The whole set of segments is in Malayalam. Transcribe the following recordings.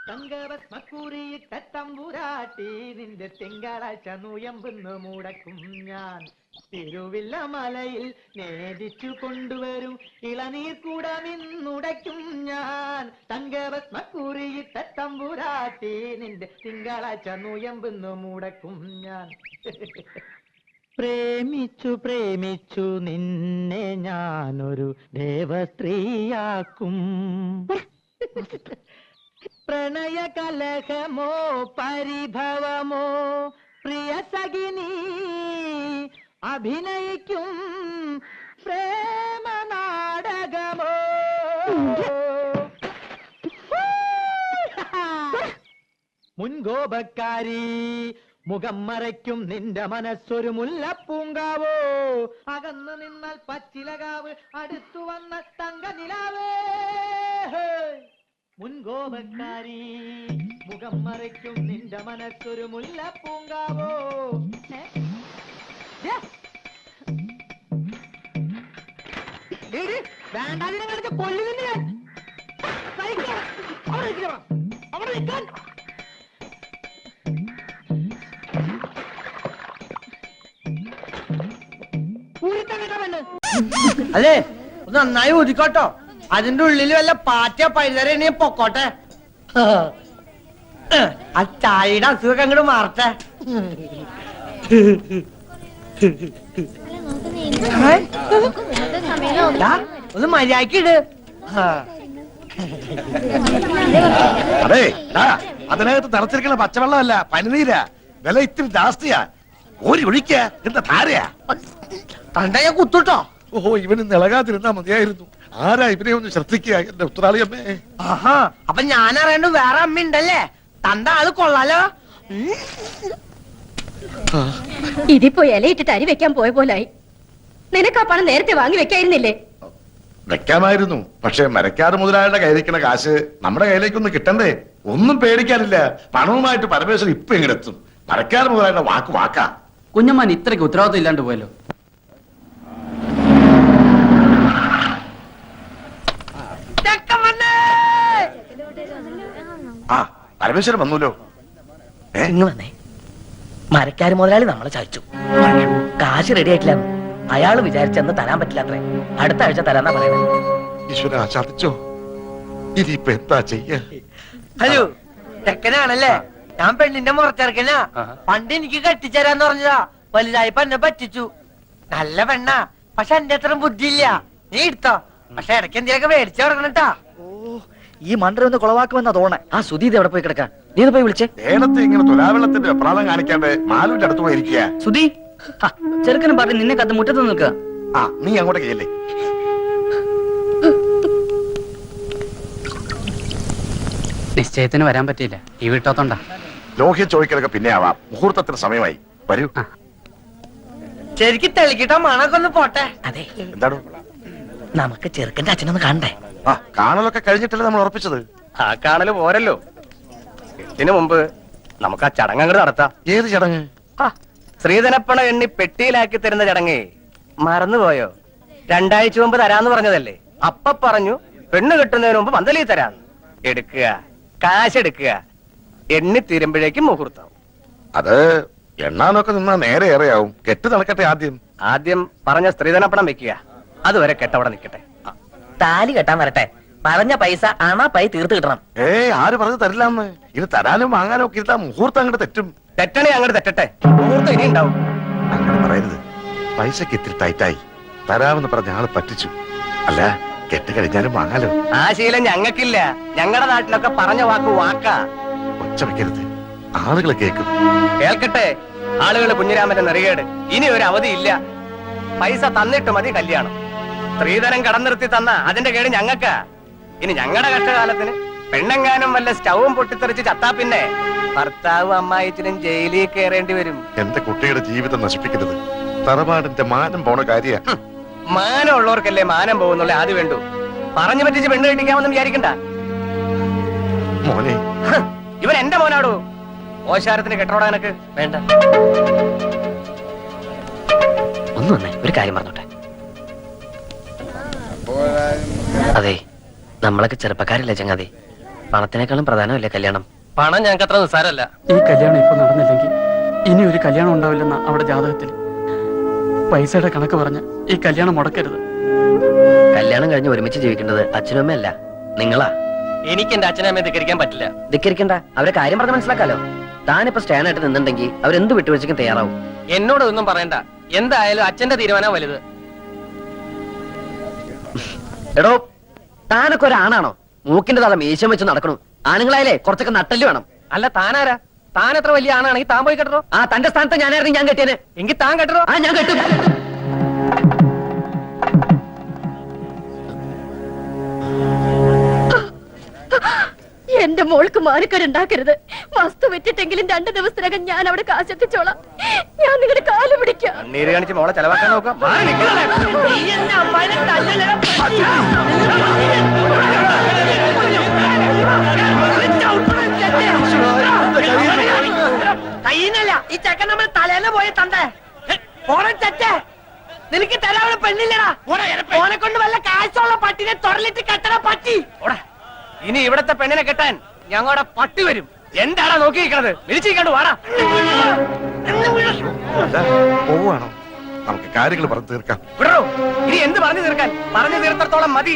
തങ്കഭസ്മക്കുറിയിട്ട തമ്പുരാട്ടി നിന്റെ തിങ്കളാഴ്ച നുയമ്പെന്ന് മുടക്കും ഞാൻ. തിരുവില്ല മലയിൽ നേദിച്ചു കൊണ്ടുവരും ഇളനീർ കൂടമിന്നുടയ്ക്കും ഞാൻ. തങ്കഭസ്മക്കുറിയിട്ട തമ്പുരാട്ടി നിന്റെ തിങ്കളാഴ്ച നുയമ്പെന്ന് മുടക്കും ഞാൻ. പ്രേമിച്ചു പ്രേമിച്ചു നിന്നെ ഞാനൊരു ദേവസ്ത്രീയാക്കും. പ്രണയ കലഹമോ പരിഭവമോ പ്രിയ സഖിനി അഭിനയിക്കും പ്രേമ നാടകമോ. മുൻകോപക്കാരി മുഖം മറയ്ക്കും നിന്റെ മനസ്സൊരു മുല്ലപ്പൂങ്കാവോ. അകന്നു നിന്നാൽ പച്ചിലകാവ് അടുത്തു വന്ന തങ്ക നിലാവേ. മുൻകോപക്കാരി മുഖം മറയ്ക്കും നിന്റെ മനസ്സൊരു മുല്ലപ്പൂങ്കാവോ. വേണ്ടാതിനെ കളിച്ച് കൊല്ലുന്നില്ല. അവിടെ നിൽക്കാൻ അതെ ഒന്ന് നന്നായി ഊതിക്കോട്ടോ. അതിന്റെ ഉള്ളിൽ വല്ല പാറ്റ പൈതരണി പൊക്കോട്ടെ. ആ ചായയുടെ അസുഖം അങ്ങോട്ട് മാറട്ടെ. ഒന്ന് മര്യാദക്കിട്. അതെ അതിനകത്ത് നിറച്ചിരിക്കുന്ന പച്ചവെള്ളമല്ല പനിനീരാ. വില ഇത്തിരി ജാസ്തിയാ. ഓരി ഒഴിക്ക എന്താ ധാരയാ. തണ്ട ഞാൻ കുത്തുട്ടോ. ഓഹോ ഇവന് നിളകാതിരുന്നാ മതിയായിരുന്നു. ആരാ ഇവനെ ഒന്ന് ശ്രദ്ധിക്കുക എന്റെ ഉത്തരാളി അമ്മേ. ആഹാ അപ്പൊ ഞാൻ അറിയണ്ട വേറെ അമ്മ ഉണ്ടല്ലേ. തണ്ട ആള് കൊള്ളാലോ. ഇതിപ്പോ ഇലയിട്ടിട്ട് അരി വെക്കാൻ പോയ പോലായി. നിനക്ക് ആ പണം നേരത്തെ വാങ്ങി വെക്കായിരുന്നില്ലേ? വെക്കാമായിരുന്നു. പക്ഷെ മരക്കാട് മുതലാളിയുടെ കയ്യിലിരിക്കുന്ന കാശ് നമ്മുടെ കയ്യിലേക്കൊന്ന് കിട്ടണ്ടേ. ഒന്നും പേടിക്കാനില്ല. പണവുമായിട്ട് പരമേശ്വരൻ ഇപ്പൊ എങ്ങനെത്തും. മരക്കാട് മുതലാളിയുടെ വാക്ക് വാക്കാ. കുഞ്ഞമ്മാൻ ഇത്രയ്ക്ക് ഉത്തരവാദിത്വം ഇല്ലാണ്ട് പോയല്ലോ. ആ പരമേശ്വരൻ വന്നൂലോ. ഇങ്ങ് വന്നേ. മരക്കാര് മുതലാളി നമ്മളെ ചതിച്ചു. കാശ് റെഡി ആയിട്ടില്ല. അയാള് വിചാരിച്ചെന്ന് തരാൻ പറ്റില്ലാത്രേ. അടുത്ത ആഴ്ച തരാന്നാ പറയുന്നത്. ഈശ്വരാ ചതിച്ചോ. ഇനിയിപ്പൊ എന്താ ചെയ്യ. ഹലോ ചെക്കനാണല്ലേ. ഞാൻ പെണ്ണിന്റെ മുറച്ചെറുക്കനാ. പണ്ട് എനിക്ക് കെട്ടിച്ചേരാന്ന് പറഞ്ഞതാ. വലുതായിപ്പോ എന്നെ പറ്റിച്ചു. നല്ല പെണ്ണാ. പക്ഷെ എന്റെ അത്ര ബുദ്ധിയില്ല. നീ എടുത്തോ. പക്ഷെ ഇടയ്ക്ക് എന്തെങ്കിലുമൊക്കെ മേടിച്ചു കൊടുക്കണട്ടാ. ഈ മണ്ടർ ഒന്ന് കുളവാക്കുമെന്നാ തോന്നേ. ആ സുധീത് എവിടെ പോയി കിടക്കാൻ? നീ പോയി വിളിച്ചേ. നേരത്തെ ഇങ്ങനെ തുലാവെള്ളത്തിന്റെ വെപ്രാളം കാണിക്കാണ്ട് മാലുവിന്റെ അടുത്ത് പോയിരിക്കുക. സുധി ചെറുക്കനും പറഞ്ഞ് നിന്നെ കത്ത് മുറ്റത്ത് നിൽക്കുക. ആ നീ അങ്ങോട്ട് കയ്യല്ലേ. നിശ്ചയത്തിന് വരാൻ പറ്റിയില്ല. ഈ വീട്ടോത്തോണ്ടാ. ലോഹ്യ ചോദിക്കലൊക്കെ പിന്നെ ആവാം. മുഹൂർത്തത്തിന് സമയമായി. വരൂ. ശരിക്കും തെളിക്കിട്ടോ മണൊക്കെ ഒന്ന് പോട്ടെ. അതെ എന്താണ് നമുക്ക് ചെറുക്കന്റെ അച്ഛനൊന്ന് കാണണ്ടേ? ആ കാണലൊക്കെ കഴിഞ്ഞിട്ടല്ലേ നമ്മൾ ഉറപ്പിച്ചത്. ആ കാണല് പോരല്ലോ. ഇതിനു മുമ്പ് നമുക്ക് ആ ചടങ്ങ് അങ്ങോട്ട് നടത്താം. ഏത് ചടങ്ങ്? ശ്രീധനപ്പണ എണ്ണി പെട്ടിയിലാക്കി തരുന്ന ചടങ്ങേ. മറന്നുപോയോ? 2 ആഴ്ച മുമ്പ് തരാന്ന് പറഞ്ഞതല്ലേ. അപ്പ പറഞ്ഞു പെണ്ണ് കിട്ടുന്നതിന് മുമ്പ് പന്തലി തരാന്ന്. എടുക്കുക, കാശെടുക്കുക. എണ്ണി തീരുമ്പോഴേക്കും മുഹൂർത്തം. അത് എണ്ണാനൊക്കെ നിന്നാ നേരെ ഏറെയാവും. കെട്ട് നടക്കട്ടെ. ആദ്യം പറഞ്ഞ സ്ത്രീധനപ്പണം വെക്കുക. അതുവരെ കെട്ടവിടെ നിൽക്കട്ടെ. താലി കെട്ടാൻ വരട്ടെ. പറഞ്ഞ പൈസ പൈ തീർത്ത് കിട്ടണം. ആര് പറഞ്ഞു തരില്ലാന്ന്. ഇത് തരാനും വാങ്ങാനും ഒക്കെ ഇരുത്താ മുഹൂർത്തം അങ്ങോട്ട് തെറ്റും. തെറ്റണേ അങ്ങോട്ട് തെറ്റട്ടെ. മുഹൂർത്തം ഇനി ഉണ്ടാവും. അങ്ങനെ പറയരുത്. പൈസക്ക് ഇത്തിരി ടൈറ്റായി. തരാമെന്ന് പറഞ്ഞ ആള് പറ്റിച്ചു. അല്ല കെട്ട് കഴിഞ്ഞാലും വാങ്ങാലോ. ആ ശീലം ഞങ്ങൾക്കില്ല. ഞങ്ങളുടെ നാട്ടിലൊക്കെ പറഞ്ഞ വാക്ക് വാക്കാ. ഒച്ച വെക്കരുത്. ആളുകൾ കേൾക്കും. കേൾക്കട്ടെ. ആളുകൾ കുഞ്ഞിരാമന്റെ നെറികേട്. ഇനി ഒരു അവധിയില്ല. പൈസ തന്നിട്ട് മതി കല്യാണം. സ്ത്രീധനം കടം നിർത്തി തന്ന അതിന്റെ കേട് ഞങ്ങൾക്കാ. ഇനി ഞങ്ങളുടെ കഷ്ടകാലത്തിന് പെണ്ണെങ്ങാനും വല്ല സ്റ്റൗവും പൊട്ടിത്തെറിച്ച് ചത്താ പിന്നെ ഭർത്താവും അമ്മായിച്ചിനും ജയിലിൽ കയറേണ്ടി വരും. എന്റെ കുട്ടിയുടെ ജീവിതം നശിപ്പിക്കരുത്. തറവാടിന്റെ മാനം പോണ കാര്യ. മാനം ഉള്ളവർക്കല്ലേ മാനം പോകുന്നുള്ള ആദ്യം വേണ്ടു. പറഞ്ഞു പറ്റിച്ച് പെണ്ണ് കെട്ടിക്കാമെന്ന് വിചാരിക്കണ്ട. മോനെ ഇവൻ എന്റെ മോനാടോ. ഓശാരത്തിന് കെട്ടോടാനക്ക് വേണ്ട. ഒന്ന് വന്നേ, ഒരു കാര്യം പറഞ്ഞോട്ടെ. അതെ നമ്മളൊക്കെ ചെറുപ്പക്കാരല്ലേ ചങ്ങാതി. പണത്തിനേക്കാളും പ്രധാനമല്ലേ കല്യാണം? പണം ഞങ്ങൾക്ക് അത്ര നിസ്സാരമല്ല. ഈ കല്യാണം ഇപ്പൊ നടന്നില്ലെങ്കിൽ ഇനി ഒരു കല്യാണം ഉണ്ടാവില്ലെന്ന അവിടെ ജാതകത്തിൽ. പൈസയുടെ കണക്ക് പറഞ്ഞ് ഈ കല്യാണം മുടക്കരുത്. കല്യാണം കഴിഞ്ഞ് ഒരുമിച്ച് ജീവിക്കേണ്ടത് അച്ഛനും അമ്മയല്ല, നിങ്ങളാ. എനിക്ക് എന്റെ അച്ഛനെ അമ്മയെ ധിക്കരിക്കാൻ പറ്റില്ല. ധിക്കരിക്കണ്ട, അവരെ കാര്യം പറഞ്ഞ് മനസ്സിലാക്കാലോ. താനിപ്പോ സ്റ്റാൻഡായിട്ട് നിന്നുണ്ടെങ്കിൽ അവരെന്ത് വിട്ടുവീഴ്ചയ്ക്കും തയ്യാറാവും. എന്നോട് ഒന്നും പറയണ്ട. എന്തായാലും അച്ഛന്റെ തീരുമാനം വലുത്. എടോ, താനൊക്കെ ഒരാണാണോ? മൂക്കിന്റെ തല മീശം വെച്ച് നടക്കണു. ആണുങ്ങളായാലേ കുറച്ചൊക്കെ നട്ടല് വേണം. അല്ല, താനാരാ? താൻ എത്ര വലിയ ആണാണെങ്കിൽ താൻ പോയി കെട്ടറോ. ആ തന്റെ സ്ഥാനത്ത് ഞാനായിരുന്നു ഞാൻ കെട്ടിയനെ. എങ്കിൽ താൻ കെട്ടറോ. ആ ഞാൻ കെട്ടും. എന്റെ മോൾക്ക് മാനക്കേടുണ്ടാക്കരുത്. വസ്തു വിറ്റിട്ടെങ്കിലും 2 ദിവസത്തിനകം ഞാൻ അവിടെ കാശെത്തിച്ചോളാം. ഞാൻ നിങ്ങളുടെ കാല് പിടിക്കാം. കണ്ണീര് കാണിച്ച് മോളെ ചെലവാക്കാൻ നോക്കാം. കയ്യിന്നല്ല, ഈ ചെക്കൻ നമ്മൾ തലേന്ന് പോയി തണ്ടേ. ഓണം ചെറ്റേ, നിനക്ക് തരാനുള്ള പെണ്ണില്ലടാ. ഓനെ കൊണ്ട് വല്ല കാശുള്ള പട്ടിനെ തൊടലിട്ട് കെട്ടണ പട്ടി. ഇനി ഇവിടത്തെ പെണ്ണിനെ കെട്ടാൻ ഞങ്ങളുടെ പട്ടി വരും. എന്താടാ നോക്കിയിരിക്കണത്? വിളിച്ചിരിക്കണ്ടു വാടാ. പോവാണോ? നമുക്ക് കാര്യങ്ങൾ പറഞ്ഞു തീർക്കാം. വിടോ, ഇനി എന്ത് പറഞ്ഞു തീർക്കാൻ? പറഞ്ഞു തീർത്തോളം മതി.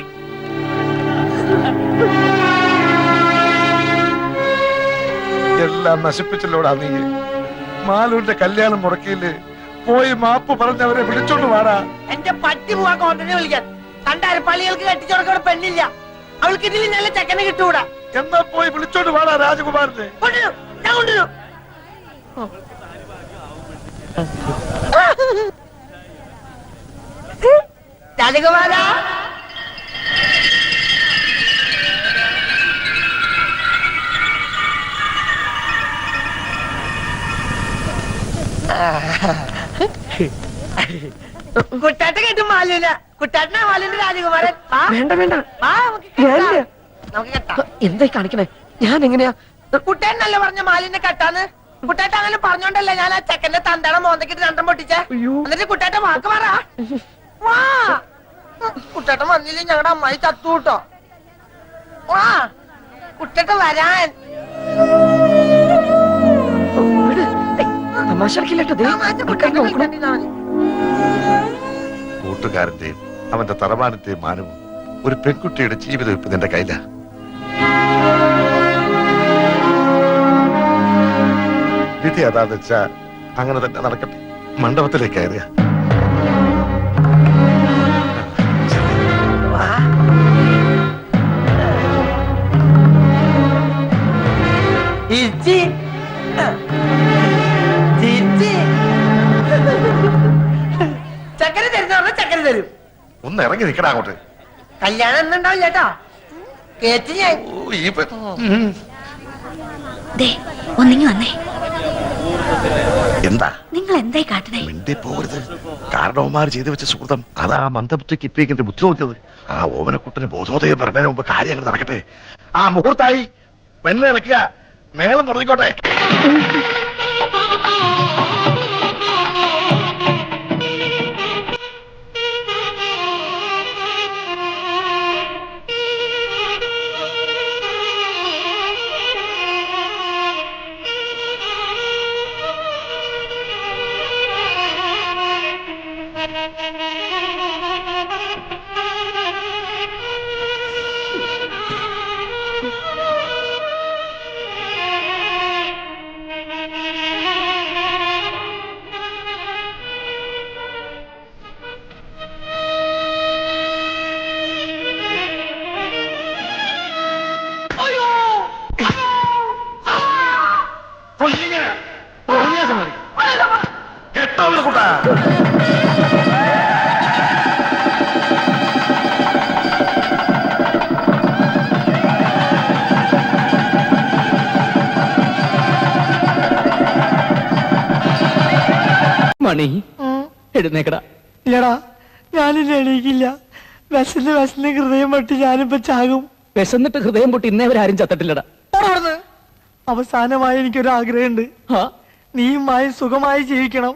എല്ലാം നശിപ്പിച്ചല്ലോടാ നീ. മാലൂരിന്റെ കല്യാണം മുടക്കിയില്ലേ? പോയി മാപ്പ് പറഞ്ഞവരെ വിളിച്ചോണ്ട് വാടാ. എന്റെ പട്ടി പോവാ കോണ്ടനെ വിളിക്കാൻ. കണ്ടാര് പള്ളികൾക്ക് കെട്ടിച്ചോടക്കോടെ പെണ്ണില്ല. അവൾക്ക് ഇതിൽ നല്ല ചെക്കനെ കിട്ടൂടാ. എന്നാ പോയി വിളിച്ചോണ്ട് വാടാ രാജകുമാരനെ. കൊണ്ടുവരും, ഞാൻ കൊണ്ടുവരും. രാജകുമാര, കുട്ടാട്ട കേട്ടും മാലൂല. കുട്ടാട്ടനാ മാലൂന്റെ രാജകുമാരൻ. വേണ്ട വേണ്ട, നമുക്ക് കെട്ടാം. എന്തായി കാണിക്കണേ? ഞാൻ എങ്ങനെയാ? കുട്ടേനല്ലേ പറഞ്ഞ മാലിന്റെ കെട്ടാന്ന്? കുട്ടേട്ട അങ്ങനെ പറഞ്ഞോണ്ടല്ലേ ഞാൻ ആ ചെക്കന്റെ തന്തട മോന്തക്കിട്ട് രണ്ടും പൊട്ടിച്ചേ. എന്നിട്ട് കുട്ടേട്ട വാക്ക് പറ. വാ, കുട്ടേട്ടൻ വന്നില്ലേ ഞങ്ങളുടെ അമ്മായി ചത്തു കൂട്ടോ. വാ, കുട്ടേട്ട വരാൻ. തമാശ കൂട്ടുകാരന്റെയും അവന്റെ തറവാനത്തെയും മാനവും ഒരു പെൺകുട്ടിയുടെ ജീവിതം ഇപ്പൊ നിന്റെ കയ്യില. വിധി അതാന്ന് വെച്ചാ അങ്ങനെ തന്നെ നടക്കട്ടെ. മണ്ഡപത്തിലേക്ക് കയറിയ ചക്കര തരുന്ന പറഞ്ഞ ചക്കര തരും. ഒന്ന് ഇറങ്ങി നിൽക്കണ അങ്ങോട്ട്. കല്യാണം എന്നുണ്ടാവില്ല കേട്ടോ. കേട്ട് ഞാൻ ഒന്നിങ്ങി വന്നേ. എന്താ നിങ്ങൾ എന്തായി കാട്ടണേ? മിണ്ടി പോകരുത്. കാരണവന്മാർ ചെയ്തു വെച്ച സുഹൃത്തം അതാ മന്ദബുദ്ധിക്ക് ഇപ്പേക്കിന്റെ ബുദ്ധി നോക്കിയത്. ആ ഓമനക്കുട്ടന് ബോധോദയം പറഞ്ഞതിന് മുമ്പ് കാര്യങ്ങൾ നടക്കട്ടെ. ആ മുഹൂർത്തായി പെണ്ണ് ഇറക്കുക, മേളം തുടങ്ങിക്കോട്ടെ. മണി എഴുന്നേക്കടാ. ഇല്ലടാ, ഞാനില്ല, എണീക്കില്ല. വിശന്ന് ഹൃദയം പൊട്ടി ഞാനിപ്പോ ചാകും. വിശന്നിട്ട് ഹൃദയം പൊട്ടി ഇന്നേവരാരും ചത്തിട്ടില്ലടാ. അവസാനമായി എനിക്കൊരു ആഗ്രഹമുണ്ട്. നീയുമായി സുഖമായി ജീവിക്കണം.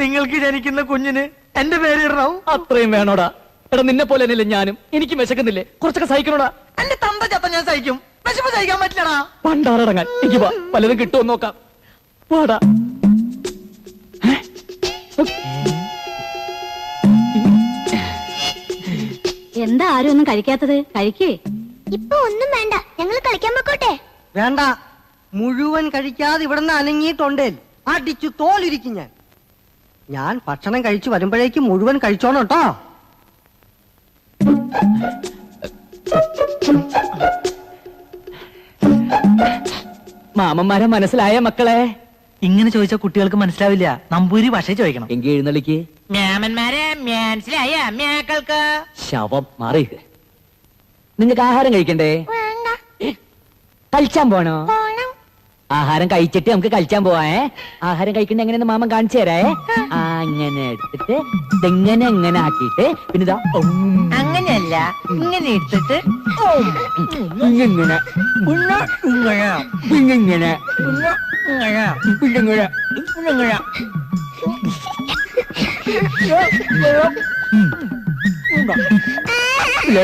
നിങ്ങൾക്ക് ജനിക്കുന്ന കുഞ്ഞിന് എന്റെ പേര് ഇടണം. അത്രയും വേണോടാ. എടാ, നിന്നെ പോലെ തന്നെയല്ലേ ഞാനും. എനിക്ക് വിശക്കുന്നില്ലേ? കുറച്ചൊക്കെ സഹിക്കണോടാ. എന്റെ തന്ത ചത്ത ഞാൻ സഹിക്കും. വിശപ്പ് സഹിക്കാൻ പറ്റില്ലടാ. പണ്ടാറടങ്ങാൻ എനിക്ക് വാ, പലതും കിട്ടുമോ നോക്കാം. വാടാ. എന്താ ആരും ഒന്നും കഴിക്കാത്തത്? കഴിക്കേ. ഇപ്പൊ ഒന്നും വേണ്ട, ഞങ്ങൾ കളിക്കാൻ പൊക്കോട്ടെ. വേണ്ട, മുഴുവൻ കഴിക്കാതെ ഇവിടുന്ന് അനങ്ങിയിട്ടുണ്ടേ അടിച്ചു തോലിരിക്കും ഞാൻ ഭക്ഷണം കഴിച്ചു വരുമ്പോഴേക്കും മുഴുവൻ കഴിച്ചോണം കേട്ടോ. മാമന്മാരെ മനസ്സിലായ മക്കളെ? ഇങ്ങനെ ചോദിച്ചാൽ കുട്ടികൾക്ക് മനസ്സിലാവില്ല. നമ്പൂരി ഭാഷ ചോദിക്കണം. എങ്കിൽ എഴുന്നള്ളിക്ക്. മാമന്മാരെ മനസ്സിലായ മേക്കൾക്ക് ശവം മാറി. നിങ്ങൾക്ക് ആഹാരം കഴിക്കണ്ടേ? വേണ്ട, കളിച്ചാൻ പോണോ? പോണം. ആഹാരം കഴിച്ചിട്ട് നമുക്ക് കളിച്ചാൻ പോവാ. ആഹാരം കഴിക്കണ്ട എങ്ങനെയെന്ന് മാമൻ കാണിച്ചു തരേ. അങ്ങനെ എടുത്തിട്ട് ഇതെങ്ങനെ എങ്ങനെ ആക്കിയിട്ട് പിന്നെ ഇതാ അങ്ങനെയല്ല, ഇങ്ങനെ എടുത്തിട്ട് ഇങ്ങനെ ഇങ്ങനെ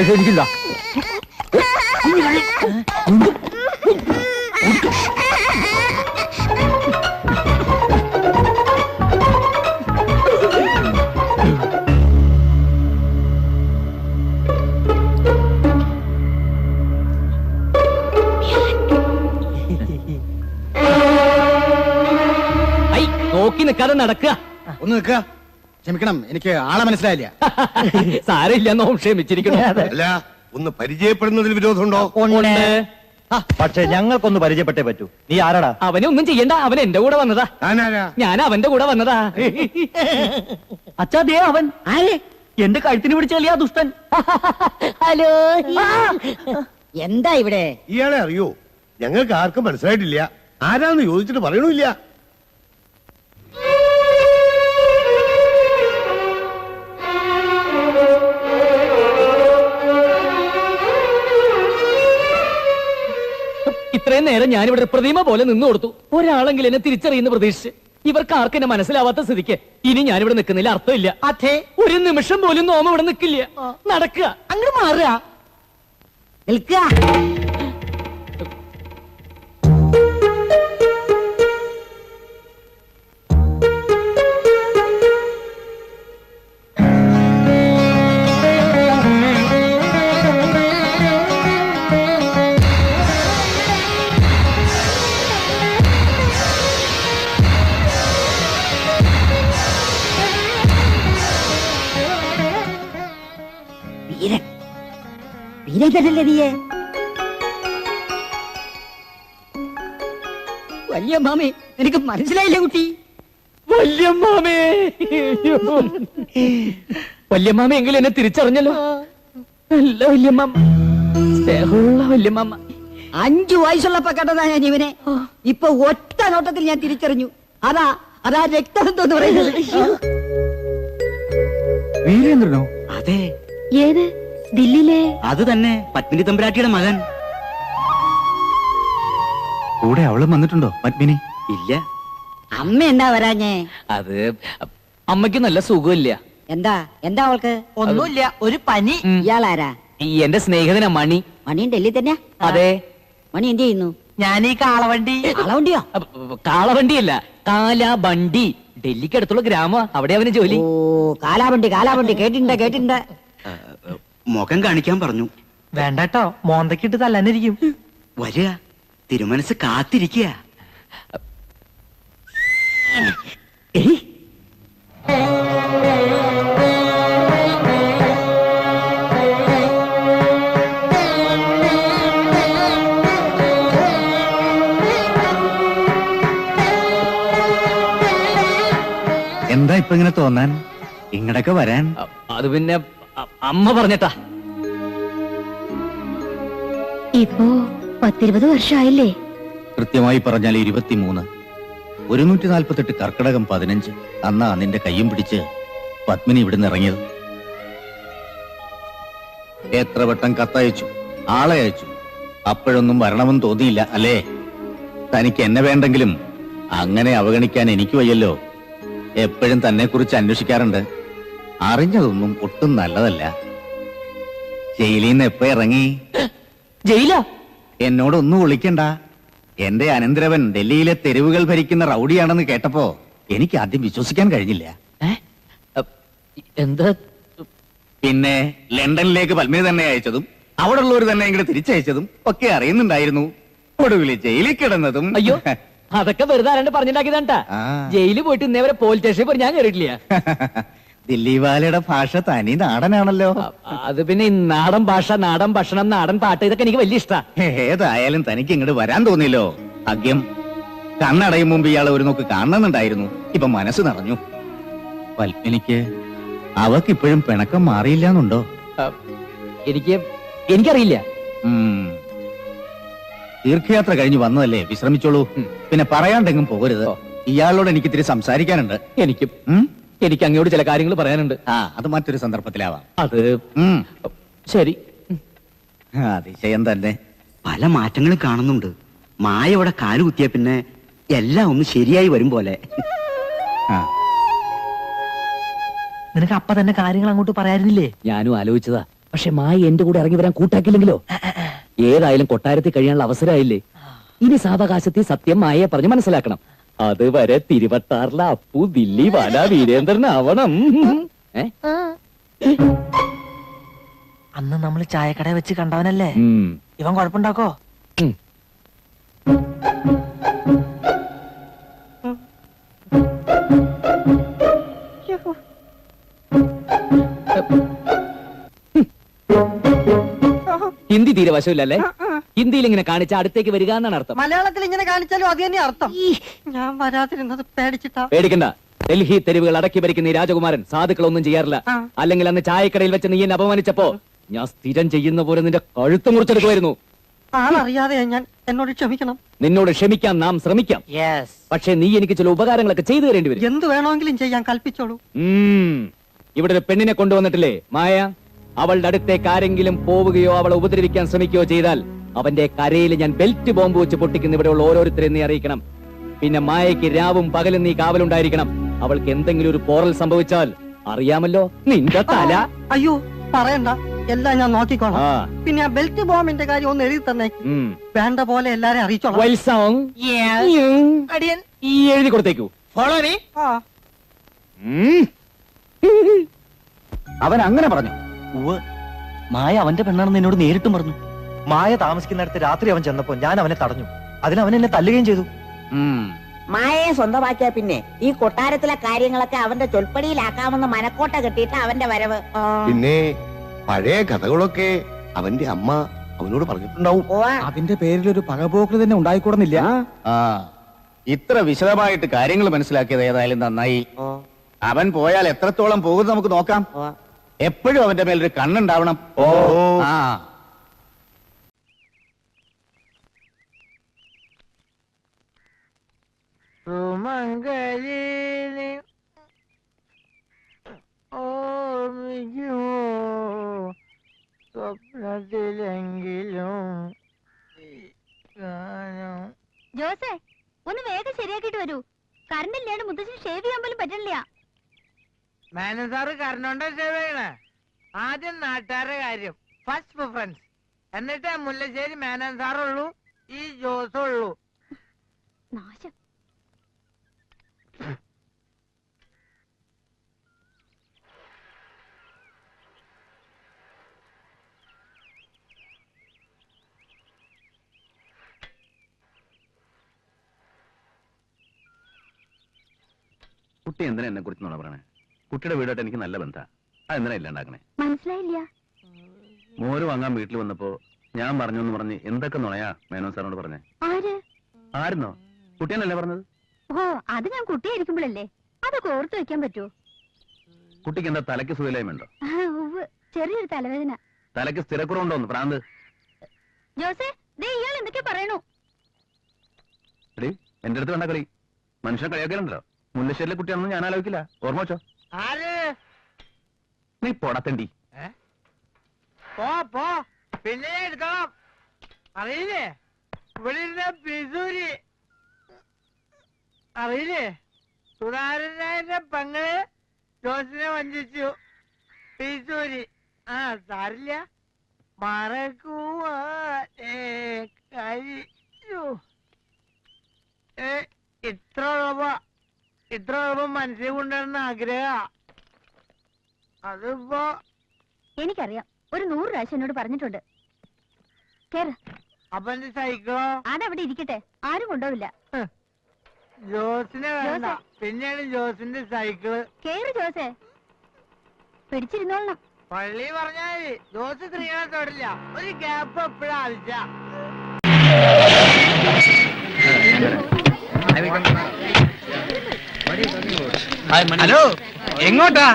ശരിക്കില്ല. നോക്കി നിൽക്കാതെ നടക്കുക. ഒന്ന് നിൽക്കുക. ക്ഷമിക്കണം, എനിക്ക് ആളെ മനസ്സിലായില്ല. സാരമില്ല, നോ ക്ഷമിച്ചിരിക്കുന്നു. അല്ല, ഒന്ന് പരിചയപ്പെടുന്നതിൽ വിരോധമുണ്ടോ? പക്ഷെ ഞങ്ങൾക്കൊന്ന് പരിചയപ്പെട്ടേ പറ്റൂ. നീ ആരാടാ? അവനെ ഒന്നും ചെയ്യണ്ട, അവൻ എന്റെ കൂടെ വന്നതാ. ഞാൻ അവന്റെ കൂടെ വന്നതാ. അച്ഛാ, ദേ അവൻ. എന്റെ കഴുത്തിന് പിടിച്ചല്ലേ ആ ദുഷ്ടൻ. ഹലോ, എന്താ ഇവിടെ? ഇയാളെ അറിയോ? ഞങ്ങൾക്ക് ആർക്കും മനസ്സിലായിട്ടില്ല. ആരാന്ന് ചോദിച്ചിട്ട് പറയണില്ല. ഇത്രയും നേരം ഞാനിവിടെ പ്രതിമ പോലെ നിന്നു കൊടുത്തു. ഒരാളെങ്കിലും എന്നെ തിരിച്ചറിയുന്ന പ്രതീക്ഷിച്ച്. ഇവർക്ക് ആർക്കും എന്നെ മനസ്സിലാവാത്ത സ്ഥിതിക്ക് ഇനി ഞാനിവിടെ നിൽക്കുന്നില്ല, അർത്ഥമില്ല. അതെ, ഒരു നിമിഷം പോലും നോമ ഇവിടെ നിൽക്കില്ല. നടക്കുക, അങ്ങോട്ട് മാറുക. നിൽക്കുക. വീരൻ തന്നല്ലേ നീയെ? വലിയ മാമി, എനിക്ക് മനസ്സിലായില്ലേ കുട്ടി? വല്യമ്മാമേ. വല്യമ്മാമ എങ്കിലും എന്നെ തിരിച്ചറിഞ്ഞല്ലോ. നല്ല വല്യമ്മാമ, സ്നേഹമുള്ള വല്യമ്മാമ. 5 വയസ്സുള്ളപ്പോ കണ്ടതാ ഞാൻ ഇവനെ. ഇപ്പൊ ഒറ്റ നോട്ടത്തിൽ ഞാൻ തിരിച്ചറിഞ്ഞു. അതാ രക്തബന്ധം എന്ന് പറയുന്നത്. വീരേന്ദ്രനോ? അതെ, ഏത്? ദില്ലിയിലെ? അത് തന്നെ, പത്മിനി തമ്പുരാട്ടിയുടെ മകൻ. കൂടെ അവളും വന്നിട്ടുണ്ടോ പത്മിനി? ഇല്ല. അമ്മ എന്താ വരാഞ്ഞേ? അത് അമ്മയ്ക്ക് നല്ല സുഖമില്ല. എന്താ അവൾക്ക്? ഒന്നുമില്ല, ഒരു പനി. ഇയാളാരാ? എന്റെ സ്നേഹിതനാ മണി. മണിയും ഡൽഹി തന്നെയാ? അതെ. മണി എന്ത് ചെയ്യുന്നു? ഞാൻ ഈ കാളവണ്ടി. കാളവണ്ടിയോ? കാളവണ്ടിയല്ല, കാലാബണ്ടി. ഡൽഹിക്ക് അടുത്തുള്ള ഗ്രാമ, അവിടെ അവന് ജോലി. ഓ, കാലാവണ്ടി കേട്ടിട്ടുണ്ട്. മുഖം കാണിക്കാൻ പറഞ്ഞു. വേണ്ടട്ടോ, മോന്തക്കിട്ട് തല്ലാനിരിക്കും. വരിക, തിരുമനസ് കാത്തിരിക്കുക. എന്താ ഇപ്പൊ ഇങ്ങനെ തോന്നാൻ? ഇങ്ങടൊക്കെ വരാൻ? അത് പിന്നെ അമ്മ പറഞ്ഞിട്ടാ. ഇപ്പോ 10-20 വർഷമായില്ലേ? കൃത്യമായി പറഞ്ഞാൽ 23. 148 കർക്കിടകം 15 അന്നാ നിന്റെ കയ്യും പിടിച്ച് പത്മിനി ഇവിടുന്ന് ഇറങ്ങിയത്. എത്ര വട്ടം കത്തയച്ചു, ആളെ അയച്ചു, അപ്പോഴൊന്നും വരണമെന്ന് തോന്നിയില്ല അല്ലേ? തനിക്ക് എന്നെ വേണ്ടെങ്കിലും അങ്ങനെ അവഗണിക്കാൻ എനിക്ക് വയ്യല്ലോ. എപ്പോഴും തന്നെ കുറിച്ച് അന്വേഷിക്കാറുണ്ട്. അറിഞ്ഞതൊന്നും ഒട്ടും നല്ലതല്ല. ജയിലിൽ നിന്ന് എപ്പോ ഇറങ്ങി? ജയിലാ? എന്നോടൊന്നും ഒളിക്കണ്ട. എന്റെ അനന്തരവൻ ഡൽഹിയിലെ തെരുവുകൾ ഭരിക്കുന്ന റൗഡിയാണെന്ന് കേട്ടപ്പോ എനിക്ക് ആദ്യം വിശ്വസിക്കാൻ കഴിഞ്ഞില്ല. എന്താ? പിന്നെ ലണ്ടനിലേക്ക് പത്മിനി തന്നെ അയച്ചതും അവിടെ ഉള്ളവർ തന്നെ ഇങ്ങോട്ട് തിരിച്ചയച്ചതും ഒക്കെ അറിയുന്നുണ്ടായിരുന്നു. ഒടുവിൽ ജയിലിൽ കിടന്നതും. അയ്യോ, അതൊക്കെ വെറുതെ ആരാണ്ട് പറഞ്ഞിട്ടാക്കിയതാണ്ടാ. ആ. ജയിലിൽ പോയിട്ട് ഇന്നേവരെ പോലീസ് സ്റ്റേഷനിൽ പോയി ഞാൻ കയറിയിട്ടില്ല. ദില്ലിവാലയുടെ ഭാഷ തനി നാടനാണല്ലോ. അത് പിന്നെ ഈ നാടൻ ഭാഷ, നാടൻ ഭക്ഷണം, നാടൻ പാട്ട് ഇതൊക്കെ എനിക്ക് വലിയ ഇഷ്ടാ. ഏതായാലും തനിക്ക് ഇങ്ങോട്ട് വരാൻ തോന്നിയല്ലോ. ഭാഗ്യം. കണ്ണടയും മുമ്പ് ഇയാളെ ഒരു നോക്ക് കാണണമെന്നുണ്ടായിരുന്നു. ഇപ്പൊ മനസ്സ് നിറഞ്ഞു. പത്മിനിക്ക് അവക്കിപ്പോഴും പിണക്കം മാറിയില്ലാന്നുണ്ടോ? എനിക്കറിയില്ല. തീർത്ഥയാത്ര കഴിഞ്ഞ് വന്നതല്ലേ, വിശ്രമിച്ചോളൂ. പിന്നെ പറയാണ്ടെങ്കും പോകരുത്. ഇയാളോട് എനിക്ക് ഇത്തിരി സംസാരിക്കാനുണ്ട്. എനിക്ക് അങ്ങോട്ട് ചില കാര്യങ്ങൾ പറയാനുണ്ട്. അത് മറ്റൊരു സന്ദർഭത്തിലാവാം. അത് ശരി. അതിശയം തന്നെ. പല മാറ്റങ്ങളും കാണുന്നുണ്ട്. മായ ഇവിടെ കാലുകുത്തിയ പിന്നെ എല്ലാം ഒന്ന് ശരിയായി വരും പോലെ. നിനക്ക് അപ്പ തന്നെ കാര്യങ്ങൾ അങ്ങോട്ട് പറയാനില്ലേ? ഞാനും ആലോചിച്ചതാ. പക്ഷെ മായ എന്റെ കൂടെ ഇറങ്ങി വരാൻ കൂട്ടാക്കില്ലെങ്കിലോ? ഏതായാലും കൊട്ടാരത്തിൽ കഴിയാനുള്ള അവസരമായില്ലേ. ഇനി സാവകാശത്തിൽ സത്യം മായയെ പറഞ്ഞ് മനസ്സിലാക്കണം. അതുവരെ തിരുവട്ടാറിലെ അപ്പു ദില്ലി വാല വീരേന്ദ്രനാവണം. അന്ന് നമ്മൾ ചായക്കട വെച്ച് കണ്ടവനല്ലേ ഇവൻ? കുഴപ്പമുണ്ടാക്കോ? ഹിന്ദി തീരെ വശമില്ലല്ലേ? ഹിന്ദിയിൽ ഇങ്ങനെ കാണിച്ച അടുത്തേക്ക് വരിക എന്നാണ് അർത്ഥം. മലയാളത്തിൽ ഇങ്ങനെ കാണിച്ചാലും അത് തന്നെ അർത്ഥം. ഞാൻ വരാതിരുന്നത് പേടിച്ചിട്ടാ. പേടിക്കണ്ട. ഡൽഹി തെരുവുകൾ അടക്കി ഭരിക്കുന്ന ഈ രാജകുമാരൻ സാധുക്കളൊന്നും ചെയ്യാറില്ല. അല്ലെങ്കിൽ അന്ന് ചായക്കടയിൽ വെച്ച് നീ എന്നെ അപമാനിച്ചപ്പോ ഞാൻ സ്ഥിരം ചെയ്യുന്ന പോലെ നിന്റെ കഴുത്ത് മുറിച്ചെടുക്കുമായിരുന്നു. ആളറിയാതെ ഞാൻ, എന്നോട് ക്ഷമിക്കണം. നിന്നോട് ക്ഷമിക്കാൻ നാം ശ്രമിക്കാം. പക്ഷെ നീ എനിക്ക് ചില ഉപകാരങ്ങളൊക്കെ ചെയ്തു തരേണ്ടി വരും. എന്ത് വേണമെങ്കിലും ചെയ്യാൻ കൽപ്പിച്ചോളൂ. ഇവിടെ ഒരു പെണ്ണിനെ കൊണ്ടുവന്നിട്ടില്ലേ മായ? അവളുടെ അടുത്തേക്ക് ആരെങ്കിലും പോവുകയോ അവളെ ഉപദ്രവിക്കാൻ ശ്രമിക്കുകയോ ചെയ്താൽ അവന്റെ കരയിൽ ഞാൻ ബെൽറ്റ് ബോംബ് വെച്ച് പൊട്ടിക്കുന്ന ഇവിടെയുള്ള ഓരോരുത്തരെയും നീ അറിയിക്കണം. പിന്നെ മായയ്ക്ക് രാവും പകലും നീ കാവലുണ്ടായിരിക്കണം. അവൾക്ക് എന്തെങ്കിലും ഒരു പോറൽ സംഭവിച്ചാൽ അറിയാമല്ലോ, നിന്റെ തല. അയ്യോ പറയണ്ട, എല്ലാം ഞാൻ നോക്കിക്കോളാം. പിന്നെ ആ ബെൽറ്റ് ബോംബിന്റെ കാര്യം ഒന്ന് എഴുതി തന്നെ. വേണ്ട പോലെ എല്ലാരെയും അറിയിച്ചോളാം. എഴുതി കൊടുത്തേക്കൂ. Follow me. അവൻ അങ്ങനെ പറഞ്ഞു. മായ അവന്റെ പെണ്ണാണെന്ന് എന്നോട് നേരിട്ടും പറഞ്ഞു. മായ താമസിക്കുന്നിടത്ത് രാത്രി അവൻ ചെന്നപ്പോ ഞാൻ അവനെ തടഞ്ഞു. അതിന് അവൻ എന്നെ തല്ലുകയും ചെയ്തു. മായയെ സ്വന്തമാക്കിയ പിന്നെ ഈ കൊട്ടാരത്തിലെ കാര്യങ്ങളൊക്കെ അവന്റെ ചൊൽപ്പടിയിലാക്കാമെന്ന് മനക്കോട്ട കെട്ടിയിട്ട് അവന്റെ വരവ്. പിന്നെ പഴയ കഥകളൊക്കെ അവന്റെ അമ്മ അവനോട് പറഞ്ഞിട്ടുണ്ടാവും. അതിന്റെ പേരിൽ ഒരു പകപോക്ക് തന്നെ ഉണ്ടായിക്കൂടുന്നില്ല. ഇത്ര വിശദമായിട്ട് കാര്യങ്ങൾ മനസ്സിലാക്കിയത് ഏതായാലും നന്നായി. അവൻ പോയാൽ എത്രത്തോളം പോകും നമുക്ക് നോക്കാം. എപ്പോഴും അവന്റെ മേലൊരു കണ്ണുണ്ടാവണം. സുമംഗലിനി ഓർമ്മിക്കുമോ സ്വപ്നത്തിലെങ്കിലും ജോസേ, ഒന്ന് വേഗം ശരിയാക്കിട്ട് വരൂ. കറണ്ട് ഇല്ലാണ്ട് മുത്തച്ഛന് ഷേവ് ചെയ്യാൻ പോലും പറ്റില്ല. മേനൻ സാറ് കറണ്ടോണ്ടാ ഷേവ് ചെയ്യണേ? ആദ്യം നാട്ടുകാരുടെ കാര്യം, ഫസ്റ്റ് പ്രിഫറൻസ്. എന്നിട്ട് മുല്ലശ്ശേരി മേനൻ സാറുള്ളൂ, ഈ ജോസും ഉള്ളൂ. നാശം. കുട്ടി എന്തിനാ എന്നെ കുറിച്ച് നോണ പറയണേ? കുട്ടിയുടെ വീടായിട്ട് എനിക്ക് നല്ല ബന്ധ. അതെന്തിനാ ഇല്ലാണ്ടാക്കണേ? മനസ്സിലായില്ല. മോര് വാങ്ങാൻ വീട്ടിൽ വന്നപ്പോ ഞാൻ പറഞ്ഞു എന്ന് പറഞ്ഞ് എന്തൊക്കെ നുണയാ മേനോൻ സാറിനോട് പറഞ്ഞേ? ആയിരുന്നോ? കുട്ടിയെന്നല്ലേ പറഞ്ഞത്? ഓ, അത് ഞാൻ കുട്ടിയായിരിക്കുമ്പോഴല്ലേ. അതൊക്കെ ഓർത്തു വെക്കാൻ പറ്റുമോ? കുട്ടിക്ക് എന്താ തലയ്ക്ക് സുഖമില്ലായ്മയുണ്ടോ? ചെറിയൊരു തലവേദന. തലയ്ക്ക് സ്ഥിരക്കുറവുണ്ടോന്ന് പ്രാന്ത്? ജോസേ, ഇയാൾ എന്തൊക്കെ പറയണു? എടീ, എന്റെ അടുത്ത് വേണ്ട കളി. മനുഷ്യൻ കളിയാക്കലുണ്ടല്ലോ. മുല്ലശ്ശേരിയിലെ കുട്ടിയാണെന്ന് ഞാൻ ആലോചിക്കില്ല. ഓർമ്മ വെച്ചോ. നീ പൊടത്തണ്ടി. പോ പിന്നെ എടുക്കണം. അറിയില്ലേ ഇവിടെ ഇരുന്ന പിസൂരി? അറിയില്ലേ? സുധാരനായന്റെ പെങ്ങള് ജോസിനെ വഞ്ചിച്ചു. പിസൂരി. സാരില്ല. ഇത്ര എളുപ്പം മനസ്സിൽ കൊണ്ടുവരുന്ന ആഗ്രഹ അതിപ്പോ എനിക്കറിയാം, ഒരു 100 പ്രാവശ്യം എന്നോട് പറഞ്ഞിട്ടുണ്ട്. കേറ്. അപ്പൊ എന്റെ സൈക്കിളോ? അതവിടെ ഇരിക്കട്ടെ, ആരും കൊണ്ടുപോവില്ല. ജോസിനെ വേണ്ട, ജോസേ. പിന്നെയാണ് ജോസിന്റെ സൈക്കിള്. കേറ് ജോസേ, പിടിച്ചിരുന്നോളണം. പള്ളി പറഞ്ഞാല് ജോസ് സ്ത്രീകളെ തൊടില്ല, ഒരു ഗ്യാപ്പ് എപ്പോഴും ആവശ്യം. ഹലോ, എങ്ങോട്ടാ?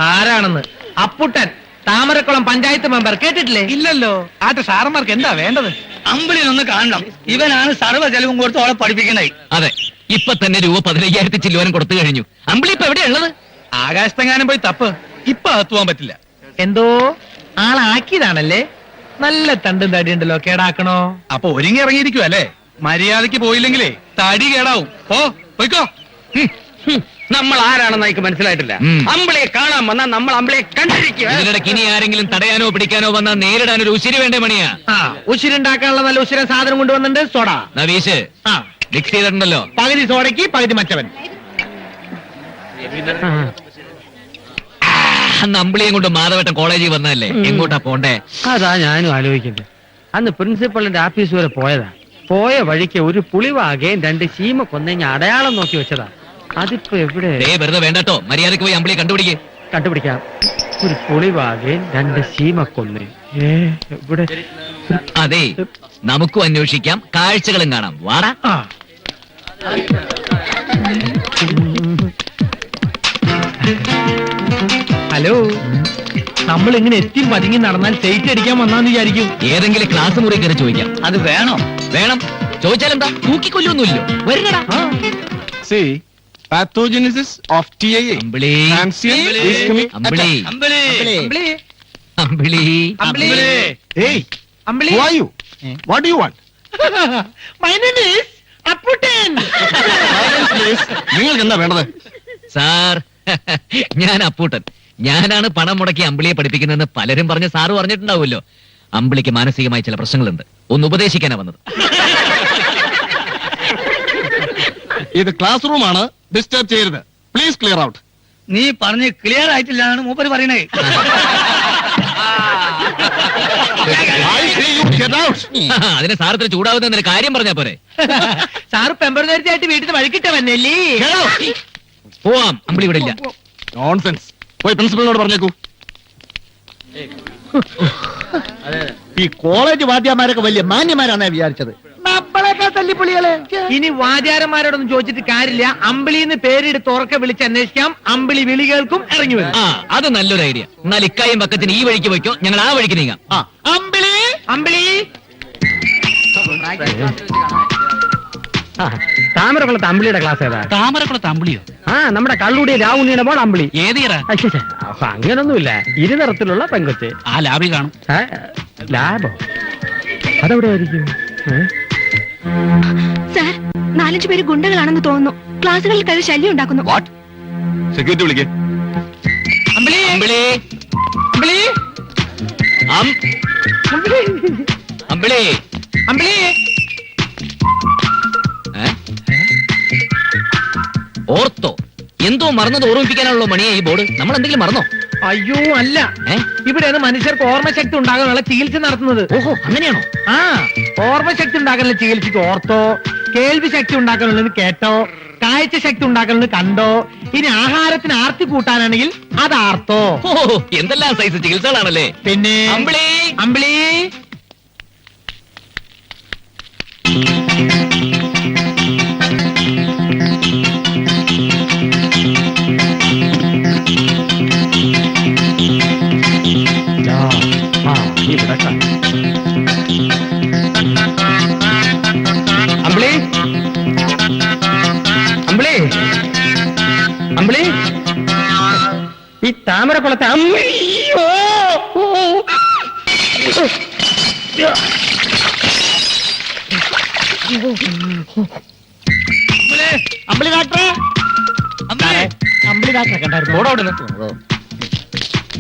ആരാണെന്ന്? അപ്പുട്ടൻ, താമരക്കുളം പഞ്ചായത്ത് മെമ്പർ. കേട്ടിട്ടില്ലേ? ഇല്ലല്ലോ. ആട്ടെ, സാറന്മാർക്ക് എന്താ വേണ്ടത്? അമ്പിളിനൊന്ന് കാണണം. ഇവനാണ് സർവ്വ ചെലവും കൊടുത്ത് അവളെ പഠിപ്പിക്കണേ. അതെ, ഇപ്പൊ തന്നെ രൂപ 15,000 ചില്ലുവാനും കൊടുത്തു കഴിഞ്ഞു. അമ്പിളി ഇപ്പൊ എവിടെയുള്ളത്? ആകാശത്തെങ്ങാനും പോയി തപ്പ്. ഇപ്പൊ അകത്തുപോകാൻ പറ്റില്ല. എന്തോ ആളാക്കിയതാണല്ലേ? നല്ല തണ്ടും തടിയുണ്ടല്ലോ, കേടാക്കണോ? അപ്പൊ ഒരുങ്ങി ഇറങ്ങിയിരിക്കും അല്ലേ? മര്യാദക്ക് പോയില്ലെങ്കിലേ തടി കേടാവും. പോയിക്കോ. നമ്മൾ ആരാണെന്ന് എനിക്ക് മനസ്സിലായിട്ടില്ല. അമ്പിളിയെ കാണാൻ വന്നാൽ നമ്മൾ അമ്പിളിയെ കണ്ടിരിക്കുക. ഇതിനിടയ്ക്ക് ഇനി ആരെങ്കിലും തടയാനോ പിടിക്കാനോ വന്നാൽ നേരിടാൻ ഒരു ഉശിരി വേണ്ടേ മണിയാ? ഉശിരുണ്ടാക്കാനുള്ള നല്ല ഉശിരൻ സാധനം കൊണ്ടുവന്നിട്ടുണ്ട്. സോഡ നവീഷ് മിക്സ് ചെയ്തിട്ടുണ്ടല്ലോ. പകുതി സോഡയ്ക്ക് പകുതി മറ്റവൻ. അന്ന് അമ്പിളിയും കൊണ്ട് മാധവട്ടം കോളേജിൽ വന്നതല്ലേ, എങ്ങോട്ടാ പോണ്ടേ? അതാ ഞാനും ആലോചിക്കുന്നത്. അന്ന് പ്രിൻസിപ്പളിന്റെ ആഫീസ് വരെ പോയതാ. പോയ വഴിക്ക് ഒരു പുളിവാകയും 2 ചീമ കൊന്നഞ്ഞ അടയാളം നോക്കി വെച്ചതാ. അതിപ്പോ എവിടെ? വെറുതെ വേണ്ടട്ടോ, മര്യാദക്ക് പോയി അമ്പിളിയെ കണ്ടുപിടിക്കാം. ഒരു പുളിവാകയും 2 ചീമ കൊന്ന് എവിടെ? അതെ, നമുക്കും അന്വേഷിക്കാം, കാഴ്ചകളും കാണാം. വാടാ. ഹലോ, നമ്മൾ ഇങ്ങനെ എത്തി പതുങ്ങി നടന്നാൽ സൈറ്റ് അടിക്കാൻ വന്നാന്ന് വിചാരിക്കും. ഏതെങ്കിലും ക്ലാസ് മുറി കയറി ചോദിക്കാം. അത് വേണോ? വേണം. ചോദിച്ചാലെന്താ, തൂക്കിക്കൊല്ലൊന്നുമില്ലോ. വരണടാ. Pathogenesis of TIA. Ambili Transient ischemic Ambili attack. Ambili Hey, who are you? What do you want? My name is Apputtan. നിങ്ങൾക്ക് എന്താ വേണ്ടത്? സാർ, ഞാൻ അപ്പൂട്ടൻ. ഞാനാണ് പണം മുടക്കി അമ്പിളിയെ പഠിപ്പിക്കുന്നതെന്ന് പലരും പറഞ്ഞ് സാറ് പറഞ്ഞിട്ടുണ്ടാവുമല്ലോ. അമ്പിളിക്ക് മാനസികമായി ചില പ്രശ്നങ്ങളുണ്ട്, ഒന്ന് ഉപദേശിക്കാനാ വന്നത്. ഇത് ക്ലാസ് റൂം ആണ്, ഡിസ്റ്റർബ് ചെയ്യരുത്. Please clear out. നീ പറഞ്ഞ് ക്ലിയർ ആയിട്ടില്ലാണ് മൂപ്പര് പറയണേ. അതിന് സാറത്തിന് ചൂടാവുന്ന കാര്യം പറഞ്ഞാ പോരെ? സാറ് പെമ്പറേറ്റായിട്ട് വീട്ടിൽ വഴിക്കിട്ട വന്നല്ലേ? പോവാം, അമ്പിളി ഇവിടെ ഇല്ല. നോൺസെൻസ്. പോയി പ്രിൻസിപ്പലിനോട് പറഞ്ഞേക്കൂ. ഈ കോളേജ് വാദ്യമാരൊക്കെ വലിയ മാന്യമാരാണ് വിചാരിച്ചത്. നമ്മളൊക്കെ തല്ലിപ്പൊളികള്. ഇനി വാദ്യാരന്മാരോടൊന്നും ചോദിച്ചിട്ട് കാര്യമില്ല. അമ്പിളിന്ന് പേരെടുത്ത് ഉറക്കെ വിളിച്ച് അന്വേഷിക്കാം. അമ്പിളി വിളി കേൾക്കും, ഇറങ്ങി വരും. അത് നല്ലൊരു ഐഡിയ. എന്നാൽ ഇക്കായും പക്കത്തിന് ഈ വഴിക്ക് വയ്ക്കോ, ഞങ്ങൾ ആ വഴിക്ക് നീങ്ങാം. അമ്പിളി, അമ്പിളി. താമരക്കുളത്ത് അമ്പിളിയുടെ ക്ലാസ് ഏതാ? താമരക്കുളത്ത് അമ്പിളിയോ? നമ്മുടെ കള്ളുടിയ രാവുണ്ണിയുടെ മോൾ അമ്പിളി. ഏതീറ? അപ്പൊ അങ്ങനൊന്നുമില്ല, ഇരുനിറത്തിലുള്ള പെങ്കൊച്ച്. ആ ലാബിൽ കാണും. ലാബോ? അതെവിടെ ആയിരിക്കും? സാർ, 4-5 പേര് ഗുണ്ടകളാണെന്ന് തോന്നുന്നു. ക്ലാസ്സുകളിൽ കയറി ശല്യം ഉണ്ടാക്കുന്നു. സെക്യൂരിറ്റി വിളിക്കേ. അമ്പിളി, അമ്പിളി അമ്പിളി, അമ്പിളി അമ്പിളി. ഓർത്തോ? എന്തോ മറന്നത് ഓർമ്മിപ്പിക്കാനുള്ള മണിയെ ഈ ബോർഡ്. നമ്മൾ എന്തെങ്കിലും മറന്നോ? അയ്യോ അല്ല, ഇവിടെയാണ് മനുഷ്യർക്ക് ഓർമ്മശക്തി ഉണ്ടാകാനുള്ള ചികിത്സ നടത്തുന്നത്. ഓഹോ, അങ്ങനെയാണോ? ഓർമ്മശക്തി ഉണ്ടാക്കാനുള്ള ചികിത്സയ്ക്ക് ഓർത്തോ, കേൾവി ശക്തി ഉണ്ടാക്കാനുള്ളത് കേട്ടോ, കാഴ്ച ശക്തി ഉണ്ടാക്കാനുള്ളത് കണ്ടോ, ഇനി ആഹാരത്തിന് ആർത്തി കൂട്ടാനാണെങ്കിൽ അത് ആർത്തോ. ഓ, എന്തെല്ലാം സൈസ് ചികിത്സകളാണല്ലേ. പിന്നെ അമ്പിളി, അമ്പിളി. അമ്പിളി, അമ്പിളി, അമ്പിളി. ഈ താമരക്കുളത്തെ അമ്പിളിയോ. അമ്പിളി ഡാക്ടറെ, അമ്പിളി ഡാക്ടറെ കണ്ടായിരുന്നു.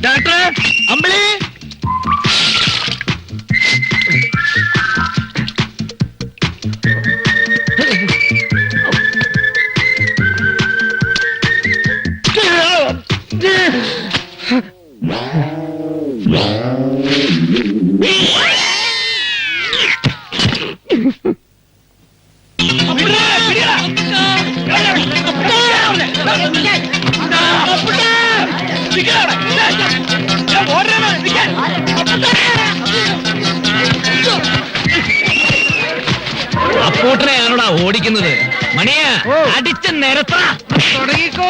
ഡാക്ടറെ, അമ്പിളി. അപ്പൂട്ടനെയാണോടാ ഓടിക്കുന്നത്? മണിയാ അടിച്ച നിരത്ത തുടങ്ങിക്കോ.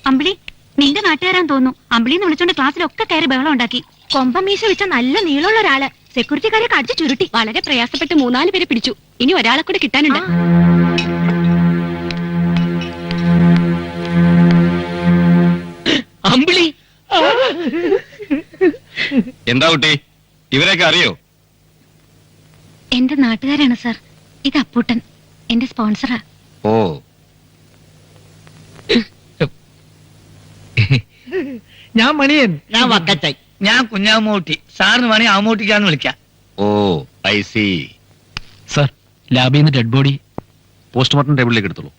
അമ്പിളി, നിന്റെ നാട്ടുകാരാൻ തോന്നുന്നു. അമ്പിളിന്ന് വിളിച്ചോണ്ട് ക്ലാസ്സിലൊക്കെ കയറി ബഹളം ഉണ്ടാക്കി. കൊമ്പമീശ വെച്ച നല്ല നീളമുള്ള ഒരാള് സെക്യൂരിറ്റിക്കാരെ കടിച്ചു ചുരുട്ടി. വളരെ പ്രയാസപ്പെട്ട് 3-4 പേരെ പിടിച്ചു. ഇനി ഒരാളെ കൂടെ കിട്ടാനുണ്ട്. അമ്പിളി എന്താ കുട്ടി, ഇവരെയൊക്കെ അറിയോ? എന്റെ നാട്ടുകാരാണ് സാർ. ഇത് അപ്പൂട്ടൻ, എന്റെ സ്പോൺസറാ. ഓ, ഞാൻ മണിയൻ. ഞാൻ വക്കച്ചായി. ഞാൻ കുഞ്ഞാമൂട്ടി. സാറിന് വേണേ ആമൂട്ടിക്കാന്ന് വിളിക്കാം. ഓ, ഐ സി. സർ, ലാബിൽ നിന്ന് ഡെഡ് ബോഡി പോസ്റ്റ്മോർട്ടം ടേബിളിലേക്ക് എടുത്തോളൂ.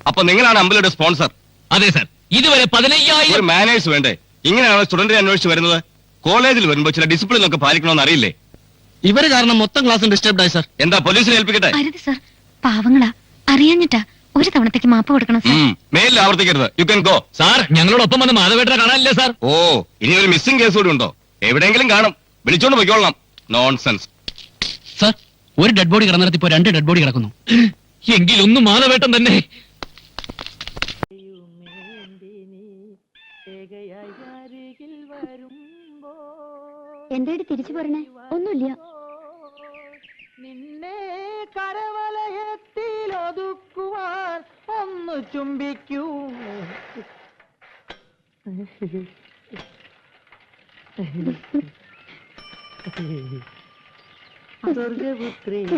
അപ്പൊ നിങ്ങളാണ് അമ്പലയുടെ സ്പോൺസർ? അതെ സർ. ഇതുവരെ 15,000 ഒരു മാനേഴ്സ് വേണ്ടേ? ഇങ്ങനെയാണ് സ്റ്റുഡന്റിനെ അന്വേഷിച്ച് വരുന്നത്. കോളേജിൽ വരുമ്പോ ചില ഡിസിപ്ലിൻ ഒക്കെ പാലിക്കണമെന്ന് അറിയില്ലേ? ഇവര് കാരണം മൊത്തം ക്ലാസ് ഡിസ്റ്റർബ്ഡ് ആയി സർ. എന്താ പോലീസിനെ ഏൽപ്പിക്കട്ടെ? അരുത് സാർ, പാവങ്ങളാ. അറിയാഞ്ഞിട്ടാ. ഒരു തവണത്തേക്ക് മാപ്പ് കൊടുക്കണം സാർ. മേലിൽ ആവർത്തിക്കരുത്. You can go. സാർ, ഞങ്ങളോടൊപ്പം വന്ന് മാധവേട്ടനെ കാണാനില്ല സാർ. ഓ, ഇനി ഒരു മിസ്സിംഗ് കേസ് കൂടി ഉണ്ടോ? എവിടെയെങ്കിലും കാണും. വിളിച്ചോണ്ട് പോയിക്കോളണം. നോൺസെൻസ്. സർ, ഒരു ഡെഡ് ബോഡി കിടന്നിടത്ത് ഇപ്പോ 2 ഡെഡ് ബോഡി കിടക്കുന്നു. എങ്കിലൊന്നും മാധവേട്ടൻ തന്നെ. എന്തായിട്ട് തിരിച്ചു പോരണേ? ഒന്നുമില്ല. നിന്നെ കരവലയത്തിൽ ഒതുക്കുവാൻ ഒന്ന് ചുംബിക്കൂ.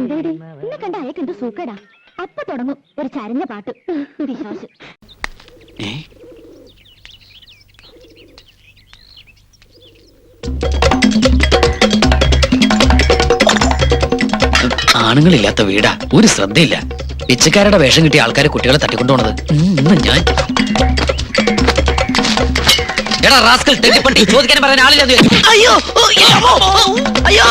എന്തായിട്ട് ഇന്നെ കണ്ട അയക്ക് എന്ത് സൂക്കേടാ. അപ്പൊ തുടങ്ങും ഒരു ചരഞ്ഞ പാട്ട്. വിശ്വാസം. ആണുങ്ങളില്ലാത്ത വീടാ, ഒരു ശ്രദ്ധയില്ല. പിച്ചക്കാരുടെ വേഷം കിട്ടിയ ആൾക്കാരെ കുട്ടികളെ തട്ടിക്കൊണ്ടുപോണത്. ഇന്ന് ഞാൻ എടാ റാസ്കൽ തെറ്റിപ്പണ്ടി ചോദിക്കാൻ പറഞ്ഞ ആളില്ല. അയ്യോ അയ്യോ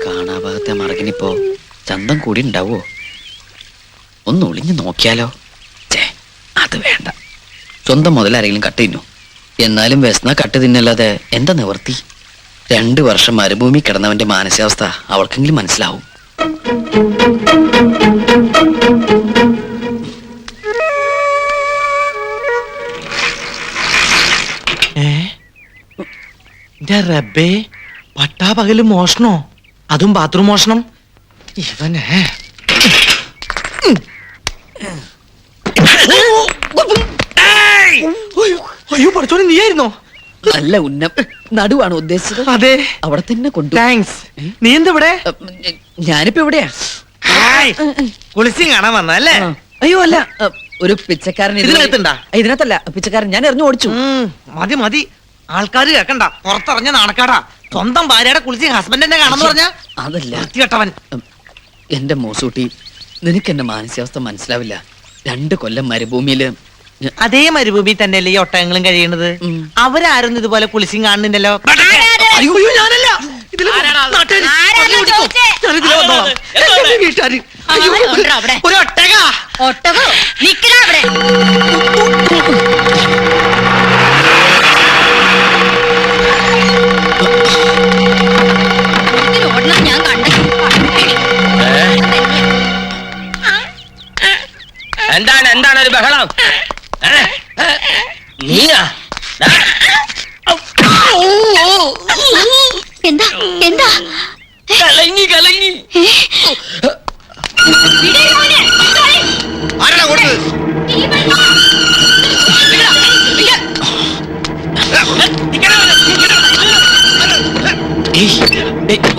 കാണാഭാഗത്തെ മറകിനിപ്പോ ചന്തം കൂടി ഉണ്ടാവോ? ഒന്ന് ഒളിഞ്ഞു നോക്കിയാലോ? അത് വേണ്ട. സ്വന്തം മുതലാരെങ്കിലും കട്ട് തിന്നു. എന്നാലും വ്യസന കട്ട് തിന്നല്ലാതെ എന്താ നിവർത്തി? 2 വർഷം മരുഭൂമി കിടന്നവന്റെ മാനസികാവസ്ഥ അവൾക്കെങ്കിലും മനസ്സിലാവും. റബ്ബേ, പട്ടാപകല് മോഷണോ? അതും ബാത്റൂം മോഷണം. ഇവനെ അയ്യോ പഠിച്ചോളി, നീയായിരുന്നോ? നല്ല ഉന്നം നടുവാണ് ഉദ്ദേശിച്ചത്. അതെ, അവിടെ തന്നെ കൊണ്ടു. താങ്ക്സ്. നീ എന്തിവിടെ? ഞാനിപ്പോ എവിടെയാ? കുളിച്ചും കാണാൻ വന്നല്ലേ? അയ്യോ അല്ല, ഒരു പിച്ചക്കാരൻ ഇതിനകത്തുണ്ടാ? ഇതിനകത്തല്ല, പിച്ചക്കാരൻ ഞാൻ എറിഞ്ഞു ഓടിച്ചു. മതി മതി, ആൾക്കാര് കേക്കണ്ട. പുറത്തിറങ്ങ നാണക്കാടാ. സ്വന്തം ഭാര്യയുടെ കുളിച്ച് ഹസ്ബൻഡിനെ കാണാന്ന് പറഞ്ഞ അതല്ല കേട്ടവൻ. എന്റെ മോസൂട്ടി, നിനക്ക് എന്റെ മാനസികാവസ്ഥ മനസ്സിലാവില്ല. 2 കൊല്ലം മരുഭൂമിയില്. അതേ മരുഭൂമി തന്നെയല്ലേ ഈ ഒട്ടകങ്ങളും കഴിയണത്? അവരാരും ഇതുപോലെ കുളിച്ചും കാണുന്നില്ലല്ലോ. അയ്യോ ഞാനല്ല. ഒരു ഒട്ടക. ഒട്ടകോ? നിക്കടാ അവിടെ. ഞാൻ എന്താണ് ഒരു ബഹളം? നീയാ? എന്താ എന്താ? കലങ്ങി ആരാ കൊടുത്തത്?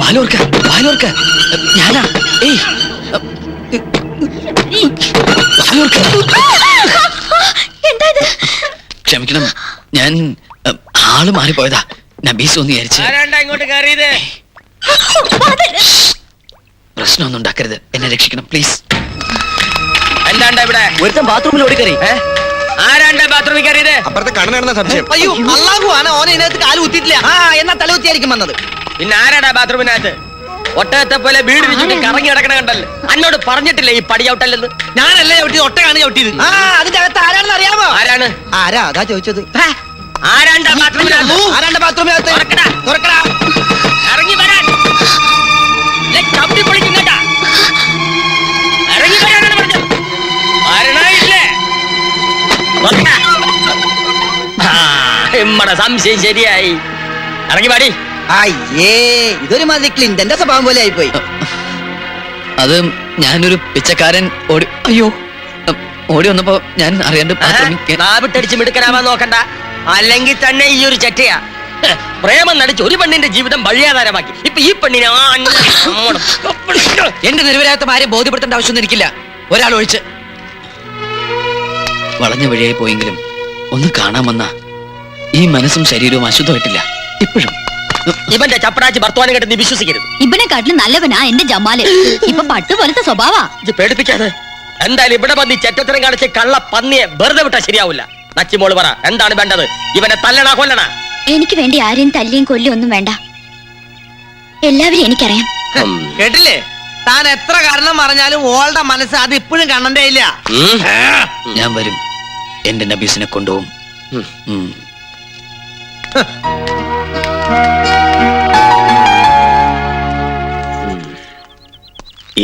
വാലോർക്ക ഞാനാ. ക്ഷമിക്കണം, ഞാൻ ആള് മാറിപ്പോയതാ. നബീസ് ഒന്ന് വിചാരിച്ചു. ഇങ്ങോട്ട് കയറിയത്? പ്രശ്നമൊന്നും ഉണ്ടാക്കരുത്, എന്നെ രക്ഷിക്കണം പ്ലീസ്. എന്താണ്ടാ ഇവിടെ? ഒരുത്തൻ ബാത്റൂമിൽ ഓടിക്കറി. ആരാണ്ടാ ബാത്റൂമിൽ കയറിയത്? അപ്പുറത്തെ കണ്ണനാണെന്ന സംശയം. അയ്യോ അള്ളാഹു ആണ് ഓനെ ഇതിനകത്ത് കാല് കുത്തിയിട്ടില്ല. എന്നാ തല കുത്തിയായിരിക്കും വന്നത്. പിന്നെ ആരാടാ ബാത്റൂമിനകത്ത്? ഒട്ടകത്തെ പോലെ വീട് വിളിച്ചിട്ട് കറങ്ങി കിടക്കണ കണ്ടല്ലോ. എന്നോട് പറഞ്ഞിട്ടില്ലേ ഈ പടി ചവിട്ടല്ലെന്ന്? ഞാനല്ലേ ചവിട്ടിയത്, ഒട്ടകാണ് ചവിട്ടിയത്. അതിന്റെ അകത്ത് ആരാണെന്ന് അറിയാമോ? ആരാണ്? ആരാ അതാ ചോദിച്ചത്. ആരാണ്ടാ ബാത്റൂമിനകത്ത്? ആരാണ്ട് ബാത്റൂമിനകത്ത്? തുറക്കടാ. തുറക്കടാ. ഇറങ്ങി വരാൻ. ചവിട്ടി പൊളിക്കും കേട്ടാ. ഇറങ്ങി വരാനാണ് പറഞ്ഞത്. വരണമില്ലേ? തുറക്കടാ. ഇമ്മടെ സംശയം ശരിയായി. ഇറങ്ങി പാടി. അയ്യേ ഇതൊരു മാതിരി ക്ലിന്റന്റെ സ്വഭാവം പോലെ ആയിപ്പോയി. അത് ഞാനൊരു പിച്ചക്കാരൻ ഓടി വന്നപ്പോ ഞാൻ അറിയാണ്ട് നാവിട്ടടിച്ച് മിടുക്കനാവാൻ നോക്കണ്ട, അല്ലെങ്കിൽ തന്നെ ഈ ഒരു ചെറ്റയാ. പ്രേമം നടിച്ച് ഒരു പെണ്ണിന്റെ ജീവിതം വഴിയാധാരമാക്കി. ഇപ്പൊ ഈ പെണ്ണിനെ എന്റെ നിരവരാത്ത ഭാര്യ ബോധ്യപ്പെടുത്തേണ്ട ആവശ്യമൊന്നും എനിക്കില്ല, ഒരാൾ ഒഴിച്ച്. വളഞ്ഞ വഴിയായി പോയെങ്കിലും ഒന്ന് കാണാൻ വന്ന ഈ മനസ്സും ശരീരവും അശുദ്ധമായിട്ടില്ല ഇപ്പോഴും. ഇവന്റെ ചപ്പടാച്ചി ഭർത്താനം കേട്ട് നീ വിശ്വസിക്കരുത്. ഇവനെക്കാട്ടിലും നല്ലവനാ എന്റെ ജമാല്. ഇപ്പൊ പട്ടുപോലത്തെ സ്വഭാവാ. ഇത് പേടിപ്പിക്കാതെ. എന്തായാലും ഇവിടെ വന്ന് ചെറ്റത്തരം കാണിച്ച് കള്ള പന്നിയെ വെറുതെ വിട്ടാ ശരിയാവില്ല. നച്ചിമോള് പറ, എന്താണ് വേണ്ടത്? ഇവനെ തല്ലണ കൊല്ലണ? എനിക്ക് വേണ്ടി ആരെയും തല്ലിയും കൊല്ലിയും ഒന്നും വേണ്ട. എല്ലാവരും എനിക്കറിയാം. കേട്ടില്ലേ? താൻ എത്ര കാരണം പറഞ്ഞാലും ഓളുടെ മനസ്സ് അത് ഇപ്പോഴും കണ്ണന്റെ ഇല്ല. ഞാൻ വരും, എന്റെ നബീസിനെ കൊണ്ടുപോകും.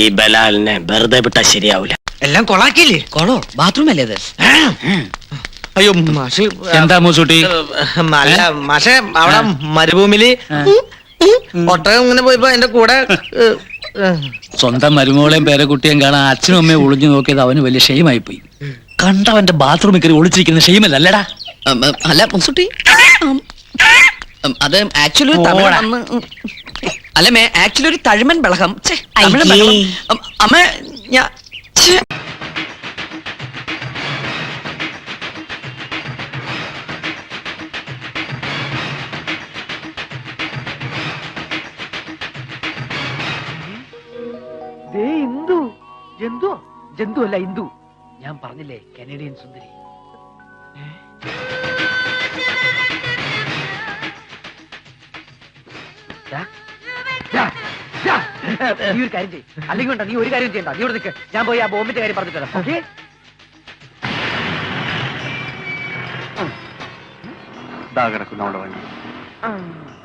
ഈ ബലാലിനെ വെറുതെ വിട്ടാ ശരിയാവില്ല. എല്ലാം കൊളാക്കിയില്ലേ? കൊളോ? ബാത്റൂം അല്ലേ അത്? അയ്യോ മാഷ് എന്താ മൂസൂട്ടി? അല്ല മാഷെ, അവിടെ മരുഭൂമിയില് ഒട്ടകം ഇങ്ങനെ പോയപ്പോ എന്റെ കൂടെ സ്വന്തം മരുമോളെയും പേരക്കുട്ടിയും കാണാൻ അച്ഛനും അമ്മയും ഒളിഞ്ഞു നോക്കിയത് അവന് വലിയ ഷെയിമായി പോയി. കണ്ടവന്റെ ബാത്റൂമിൽ കയറി ഒളിച്ചിരിക്കുന്ന ഷെയിമല്ലല്ലടാ. അല്ല മുൻസുട്ടി, അത് ആക്ച്വലി അല്ല മേ ആക്ച്വലി ഒരു തഴിമൻ ബളകം. അമ്മ ഞാൻ ജന്തു അല്ല ഇന്ദു. ഞാൻ പറഞ്ഞില്ലേ കനേഡിയൻ സുന്ദരി. നീ ഒരു കാര്യം ചെയ്യ്, അല്ലെങ്കിൽ വേണ്ട, നീ ഒരു കാര്യം ചെയ്യണ്ട. നീ ഇവിടെ നിൽക്ക്, ഞാൻ പോയി ആ ബോംബിന്റെ കാര്യം പറഞ്ഞിട്ട് വരാം. ഓക്കെ?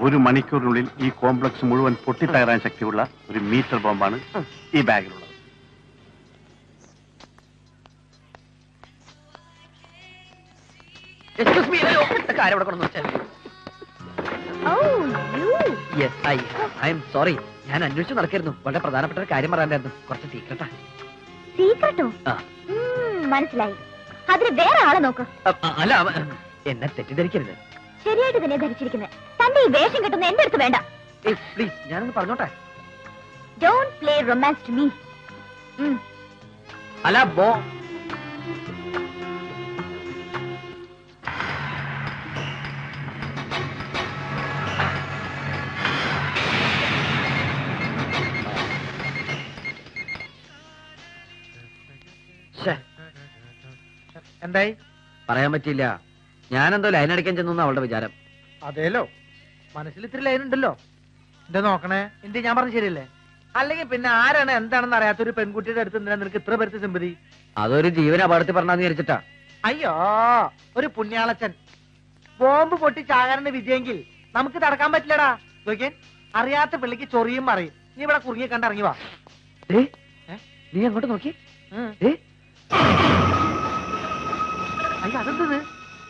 ഒരു മണിക്കൂറിനുള്ളിൽ ഈ കോംപ്ലക്സ് മുഴുവൻ പൊട്ടിത്തകരാൻ ശക്തിയുള്ള ഒരു മീറ്റർ ബോംബാണ് ഈ ബാഗിലുള്ളത്. എക്സ്ക്യൂസ് മീ, കാര്യം ഇവിടെ കൊണ്ടു വെച്ചാൽ. Yes, I am sorry. ഞാൻ അന്വേഷിച്ചു നടക്കായിരുന്നു. വളരെ പ്രധാനപ്പെട്ട ഒരു കാര്യം പറയാനായിരുന്നു. കുറച്ച് സീക്രട്ടാ. സീക്രട്ടോ? മനസ്സിലായി. അതിന് വേറെ ആളെ നോക്ക്. അല്ല, എന്നെ തെറ്റിദ്ധരിക്കരുത്. ശരിയായിട്ട് തന്നെ ധരിച്ചിരിക്കുന്നത്. തന്റെ ഈ വേഷം കിട്ടുന്ന എന്റെ അടുത്ത് വേണ്ട. പ്ലീസ്, ഞാനൊന്ന് പറഞ്ഞോട്ടെ. Don't play romance to me. അല്ല ബോ എന്തായി പറയാൻ പറ്റില്ല. ഞാനെന്തോ ലൈൻ അടിക്കാൻ ചെന്നു അവളുടെ വിചാരം. അതേലോ, മനസ്സിൽ ഇത്തിരി ലൈൻ ഉണ്ടല്ലോ. എന്റെ നോക്കണേ, എന്റെ ഞാൻ പറഞ്ഞ ശരിയല്ലേ? അല്ലെങ്കിൽ പിന്നെ ആരാണ് എന്താണെന്ന് അറിയാത്ത ഒരു പെൺകുട്ടിയുടെ അടുത്ത് എന്തിനാ നിനക്ക് ഇത്ര പേർക്ക് സിമ്പതി? അതൊരു ജീവൻ അപകടത്തിൽ പറഞ്ഞാന്ന് വിചാരിച്ചിട്ടാ. അയ്യോ, ഒരു പുണ്യാളച്ചൻ ബോംബ് പൊട്ടി ചാകാരന്റെ വിജയെങ്കിൽ നമുക്ക് തടക്കാൻ പറ്റില്ലടാ. നോക്കിയൻ, അറിയാത്ത പിള്ളിക്ക് ചൊറിയും മറിയും. നീ ഇവിടെ കുറുങ്ങി കണ്ട് ഇറങ്ങി വാ. നീ അങ്ങോട്ട് നോക്കി. അയ്യോ, അതെന്തത്?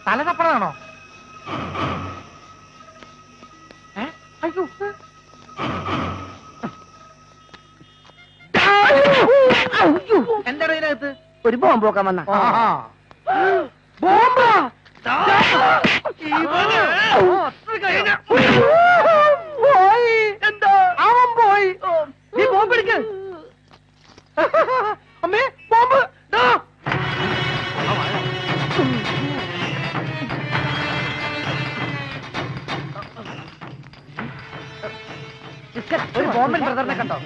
തല തപ്പണതാണോ? അയ്യോ, എന്താണോ ഇതിനകത്ത്? ഒരു ബോംബ് നോക്കാൻ വന്ന ബോംബാ? പോയി ഒരു ബോംബൻ ബ്രദറിനെ കണ്ടോ?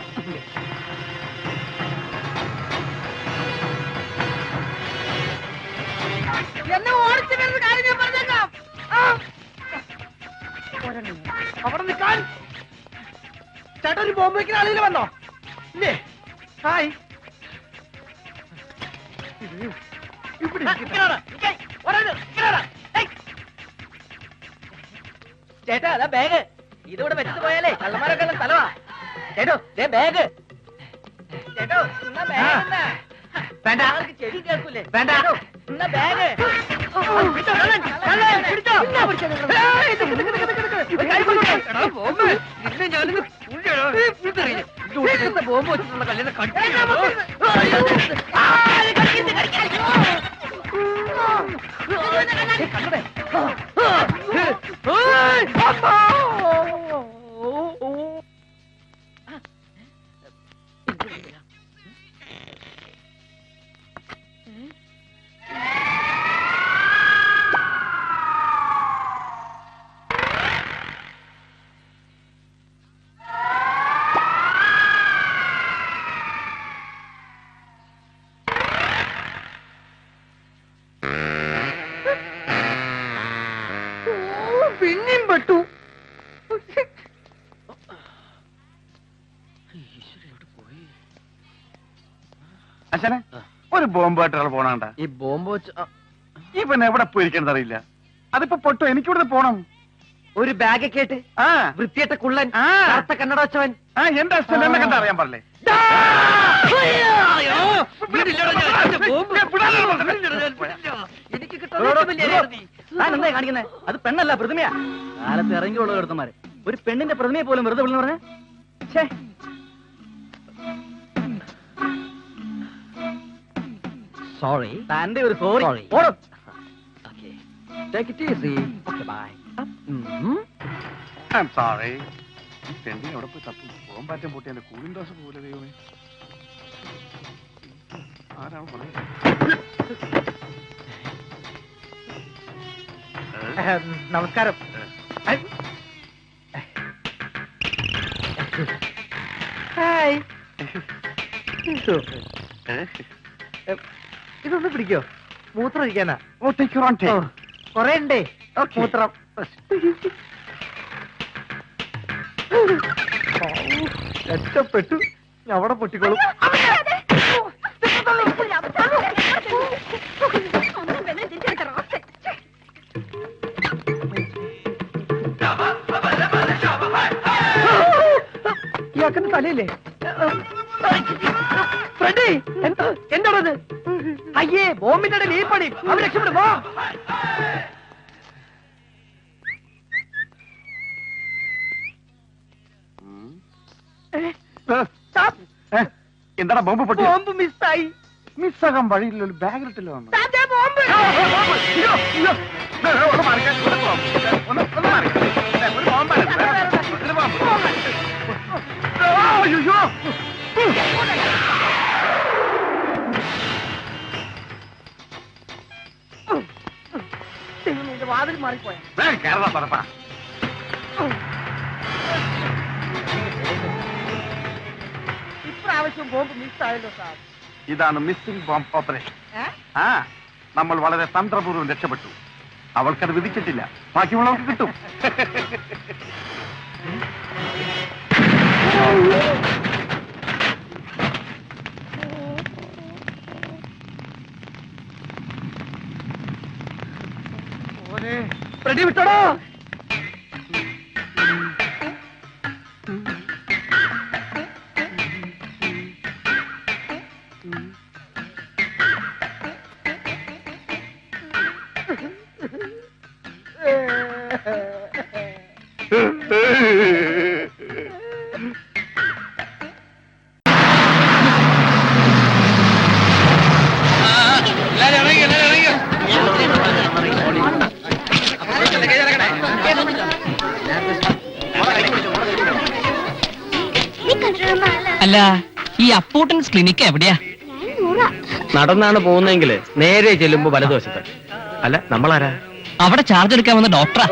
എന്നെ ഓടിച്ചു കാര്യം ഞാൻ പറഞ്ഞേക്കാം. അവിടെ നിൽക്കാൻ ചേട്ടാ, ഒരു ബോംബ് വയ്ക്കുന്ന ആളിൽ വന്നോ? ഇല്ലേ? ഹായ്. ചേട്ടാ, അതാ ബാഗ്. ഇതിവിടെ വെച്ചിട്ട് പോയാലേ കള്ളന്മാരൊക്കെ സ്ഥലമാ. ചേട്ടോ, ബാഗ്. ചേട്ടോ, വേണ്ട, ചെടി കേൾക്കൂലേ? വേണ്ട, ബാഗ്. ബോംബ് വെച്ചിട്ടുള്ള കല്ലിനെ കണ്ടേ? പിന്നെയും പെട്ടു. അച്ഛനെ ഒരു ബോംബായിട്ട് ഒരാൾ പോണണ്ട. ഈ ബോംബ് വെച്ച് ഈ പിന്നെ എവിടെ പോയിരിക്കണമെന്ന് അറിയില്ല. അതിപ്പോ പൊട്ടോ, എനിക്കിവിടെ പോണം. ഒരു ബാഗൊക്കെ ആയിട്ട് വൃത്തിയേട്ട കുള്ളൻ, കറുത്ത കണ്ണട വെച്ചവൻ. എന്റെ അച്ഛൻ എന്നെ കണ്ട അറിയാൻ പാടില്ലേ? എനിക്ക് കിട്ടുന്ന കാണിക്കുന്നേ അത് പെണ്ണല്ല, പ്രതിമയാ. കാലത്ത് ഇറങ്ങിയുള്ള എടുത്തമാര് ഒരു പെണ്ണിന്റെ പ്രതിമയെ പോലും വെറുതെ വിളിന്ന് പറഞ്ഞേ. സോറി, തന്റെ ഒരു sorry. Take it easy. Okay, bye. I'm sorry. ഈ പെണ്ണി എവിടെ പോയി തപ്പും? ബോംബാറ്റം പൊട്ടി എന്റെ കൂളിംഗ് ഡോസ് പോലെ. ദൈവമേ, ആരാണ് പറഞ്ഞത്? നമസ്കാരം. ഹായ്. ഇതൊന്ന് പിടിക്കോ? മൂത്രം ഒഴിക്കാനാ. കൊറേ ഉണ്ടേ മൂത്രം. രക്ഷപ്പെട്ടു. അവിടെ പൊട്ടിക്കോളും. ഇയാക്കുന്ന തലയില്ലേ? ഫ്രണ്ടി, എന്താണത്? അയ്യേ, ബോംബിന്റെ ഇടയിൽ ഈ പണി. അവർ രക്ഷപ്പെടുമ്പോ എന്താടാ ബോംബ് പൊട്ടി? ബോംബ് മിസ്സായി. മിസ്സാകാൻ വഴിയില്ല. ഒരു ബാഗിലിട്ടല്ലോ. ബോംബ്. വാതിൽ മാറിപ്പോയ ഇപ്രാവശ്യം ബോംബ് മിസ്സായല്ലോ സാർ. ഇതാണ് മിസ്സിംഗ് ബോംബ് ഓപ്പറേഷൻ. നമ്മൾ വളരെ തന്ത്രപൂർവ്വം രക്ഷപ്പെട്ടു. അവൾക്കത് വിധിച്ചിട്ടില്ല, ബാക്കിയുള്ളവർക്ക് കിട്ടും. റെഡി വിട്ടോടോ. അല്ല, ഈ അപ്പൂട്ടൻസ് ക്ലിനിക്ക് എവിടെയാ? നടന്നാണ് പോകുന്നതെങ്കിൽ നേരെ ചെല്ലുമ്പോ വലതുവശത്ത്. അല്ല, നമ്മളാരാ? അവിടെ ചാർജ് എടുക്കാൻ വന്ന ഡോക്ടറാ.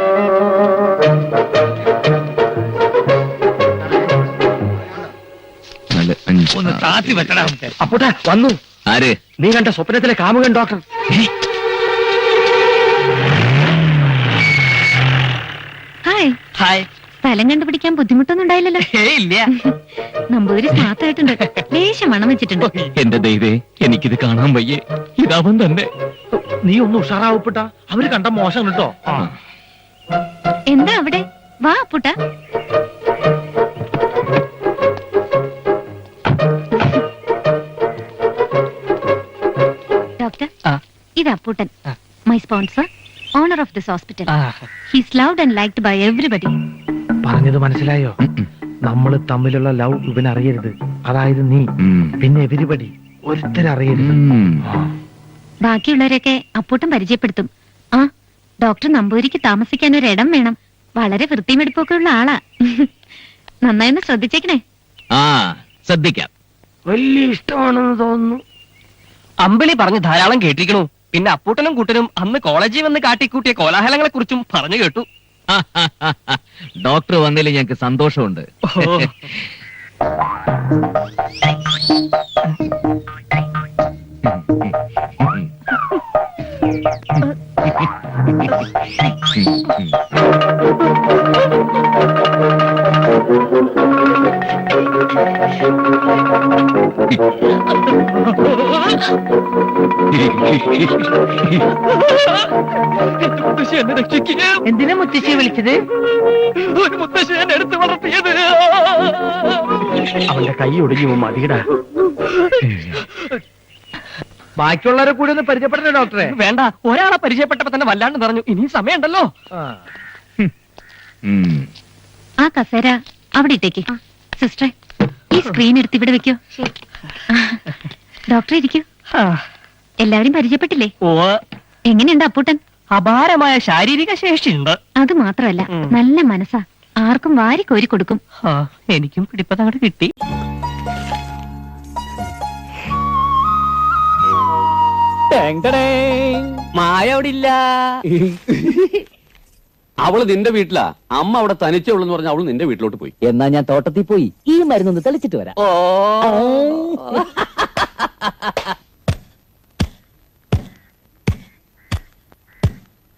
ഒന്ന് താത്തി വെച്ചടാ അപ്പോട്ടെ വന്നു. ആര്? നീ കണ്ട സ്വപ്നത്തിലെ കാമുകൻ ഡോക്ടർ. ഹായ്. ഹായ്. സ്ഥലം കണ്ടുപിടിക്കാൻ ബുദ്ധിമുട്ടൊന്നും ഉണ്ടായില്ലല്ലോ? ഇല്ല. നമ്പൂതിരി സ്മാർട്ട് ആയിട്ടുണ്ട്. ലേശം മണം വെച്ചിട്ടുണ്ട്. എന്റെ ദൈവേ, എനിക്കിത് കാണാൻ വയ്യേ. ഇതവൻ തന്നെ. നീ ഒന്ന് ഉഷാറാവപ്പെട്ട, അവര് കണ്ട മോശം കേട്ടോ. എന്താ അവിടെ? വാ അപ്പൂട്ട. ഡോക്ടർ, ഇത് അപ്പൂട്ടൻ, my sponsor, owner of this hospital. He's loved and liked by everybody. പറഞ്ഞത് മനസ്സിലായോ? നമ്മൾ തമ്മിലുള്ള ലവ് ഇവനറിയരുത്. അതായത് നീ പിന്നെ എവരിബഡി ഒരുത്തരറിയരുത്. ബാക്കിയുള്ളവരൊക്കെ അപ്പൂട്ടൻ പരിചയപ്പെടുത്തും. ആ, ഡോക്ടർ നമ്പൂതിരിക്ക് താമസിക്കാൻ ഒരു ഇടം വേണം. വളരെ വൃത്തിമെടുപ്പൊക്കെ ഉള്ള ആളാ. നന്നായൊന്ന് ശ്രദ്ധിച്ചേക്കണേ. ആ, ശ്രദ്ധിക്കാം. വലിയ ഇഷ്ടമാണെന്ന് തോന്നുന്നു. അമ്പിളി പറഞ്ഞ് ധാരാളം കേട്ടിരിക്കണു. പിന്നെ അപ്പൂട്ടനും കൂട്ടനും അന്ന് കോളേജിൽ വന്ന് കാട്ടിക്കൂട്ടിയ കോലാഹലങ്ങളെ കുറിച്ചും പറഞ്ഞു കേട്ടു. ഡോക്ടർ വന്നതിൽ ഞങ്ങൾക്ക് സന്തോഷമുണ്ട്. എന്തിനാ മുത്തശ്ശിയെ വിളിച്ചത്? ഒരു മുത്തശ്ശി എന്നെ എടുത്ത് വളർത്തിയത്. അവന്റെ കൈ ഒടിഞ്ഞു മതിയടാ. ബാക്കിയുള്ളവരെ കൂടി ഒന്ന് പരിചയപ്പെടണേ ഡോക്ടറെ. വേണ്ട, ഒരാളെ പരിചയപ്പെട്ടപ്പോ തന്നെ വല്ലാണ്ട് പറഞ്ഞു. ഇനിയും സമയമുണ്ടല്ലോ. ആ കസേര അവിടെ ഇട്ടേക്ക്. സിസ്റ്ററെ, ഈ സ്ക്രീൻ എടുത്ത് ഇവിടെ വെക്കോ. ഡോക്ടർ ഇരിക്കൂ. എല്ലാവരും പരിചയപ്പെട്ടില്ലേ? എങ്ങനെയുണ്ട് അപ്പൂട്ടൻ? അപാരമായ ശാരീരിക ശേഷിയുണ്ട്. അത് മാത്രമല്ല, നല്ല മനസ്സാ. ആർക്കും വാരി കോരി കൊടുക്കും. എനിക്കും പിടിപ്പതങ്ങോട്ട് കിട്ടി. മായ അവിടെ ഇല്ല. അവള് നിന്റെ വീട്ടിലാ. അമ്മ അവിടെ തനിച്ചേ ഉള്ളെന്ന് പറഞ്ഞ അവള് നിന്റെ വീട്ടിലോട്ട് പോയി. എന്നാ ഞാൻ തോട്ടത്തിൽ പോയി ഈ മരുന്നൊന്ന് തെളിച്ചിട്ട് വരാം.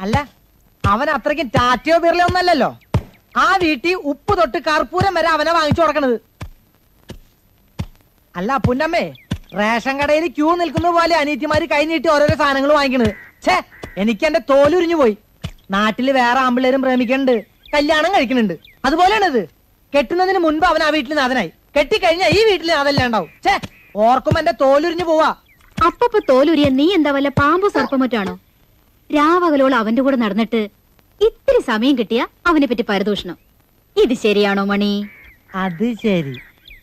അല്ല, അവൻ അത്രയ്ക്കും ടാറ്റയോ ബിർലയോ ഒന്നല്ലല്ലോ. ആ വീട്ടിൽ ഉപ്പ് തൊട്ട് കർപ്പൂരം വരെ അവനെ വാങ്ങിച്ചു കൊടുക്കണത്. അല്ല പുന്നമ്മേ, റേഷൻ കടയിൽ ക്യൂ നിൽക്കുന്ന പോലെ അനീറ്റിമാര് കൈ നീട്ടി ഓരോരോ സാധനങ്ങൾ വാങ്ങിക്കണത്. ഛേ, എനിക്ക് എന്റെ തോലുരിഞ്ഞു പോയി. നാട്ടില് വേറെ ആമ്പിള്ളേരും പ്രേമിക്കുന്നുണ്ട്, കല്യാണം കഴിക്കുന്നുണ്ട്. അതുപോലെയാണിത്. കെട്ടുന്നതിന് മുൻപ് അവൻ ആ വീട്ടിൽ നാഥനായി, കെട്ടിക്കഴിഞ്ഞാൽ ഈ വീട്ടിൽ നാഥല്ല ഉണ്ടാവും. ഛേ, ഓർക്കും എന്റെ തോലുരിഞ്ഞു പോവാ. അപ്പൊ തോലുരിയ നീ എന്താ വല്ല പാമ്പു സർപ്പമറ്റാണോ? രാവകലോളം അവന്റെ കൂടെ നടന്നിട്ട് ഇത്തിരി സമയം കിട്ടിയ അവനെ പറ്റി പരദൂഷണം. ഇത് ശരിയാണോ മണി? അത് ശരി.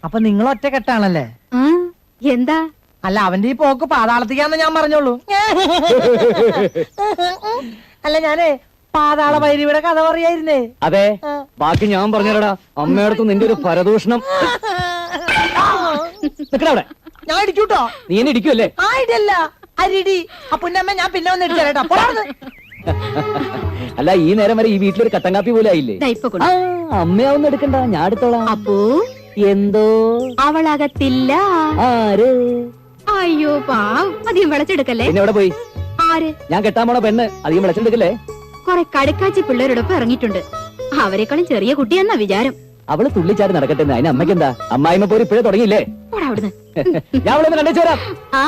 അപ്പൊ നിങ്ങൾ ഒറ്റ കെട്ടാണല്ലേ? എന്താ? അല്ല, അവന്റെ ഈ പോക്ക് പാതാളത്തിക്കാന്ന് ഞാൻ പറഞ്ഞോളൂ. അല്ല, ഞാനേ പാതാള ഭൈരവിയുടെ കഥ പറയായിരുന്നേ. അതെ, ബാക്കി ഞാൻ പറഞ്ഞടാ. അമ്മയടുത്ത് നിന്റെ ഒരു പരദൂഷണം. ഞാൻ ഇടിക്കൂട്ടോ. നീ എന്നെ ഇടിക്കുമല്ലേ? ആ ഇടല്ല, അരിടി. അപ്പുന്നമ്മ ഞാൻ പിന്നെ വന്ന് ഇടിച്ചേട്ടാ. അല്ല, ഈ നേരം വരെ ഈ വീട്ടിലൊരു കട്ടൻ കാപ്പി പോലും ആയില്ലേ? അമ്മയാവൊന്നും എടുക്കണ്ട, ഞാൻ എടുത്തോളാം. അപ്പോ എന്തോ അവളകത്തില്ല. ആര്? അയ്യോ പാവം, അധികം വിളച്ചെടുക്കല്ലേ. പിന്നെ എവിടെ പോയി? ആര്? ഞാൻ കെട്ടാൻ പോണ പെണ്ണ് അധികം വിളച്ചെടുക്കല്ലേ. കൊറേ കടുക്കാച്ചി പിള്ളേരോടൊപ്പം ഇറങ്ങിയിട്ടുണ്ട്. അവരെക്കാളും ചെറിയ കുട്ടിയെന്നാ വിചാരം. അവള് തുള്ളിച്ചാടി നടക്കട്ടെ. അതിന് അമ്മയ്ക്ക് എന്താ? അമ്മായിമ്മ പോരി ഇപ്പോഴേ തുടങ്ങിയില്ലേ? അവിടുന്ന് ഞാൻ അവളെ ഒന്ന് കണ്ടേച്ചു വരാം. ആ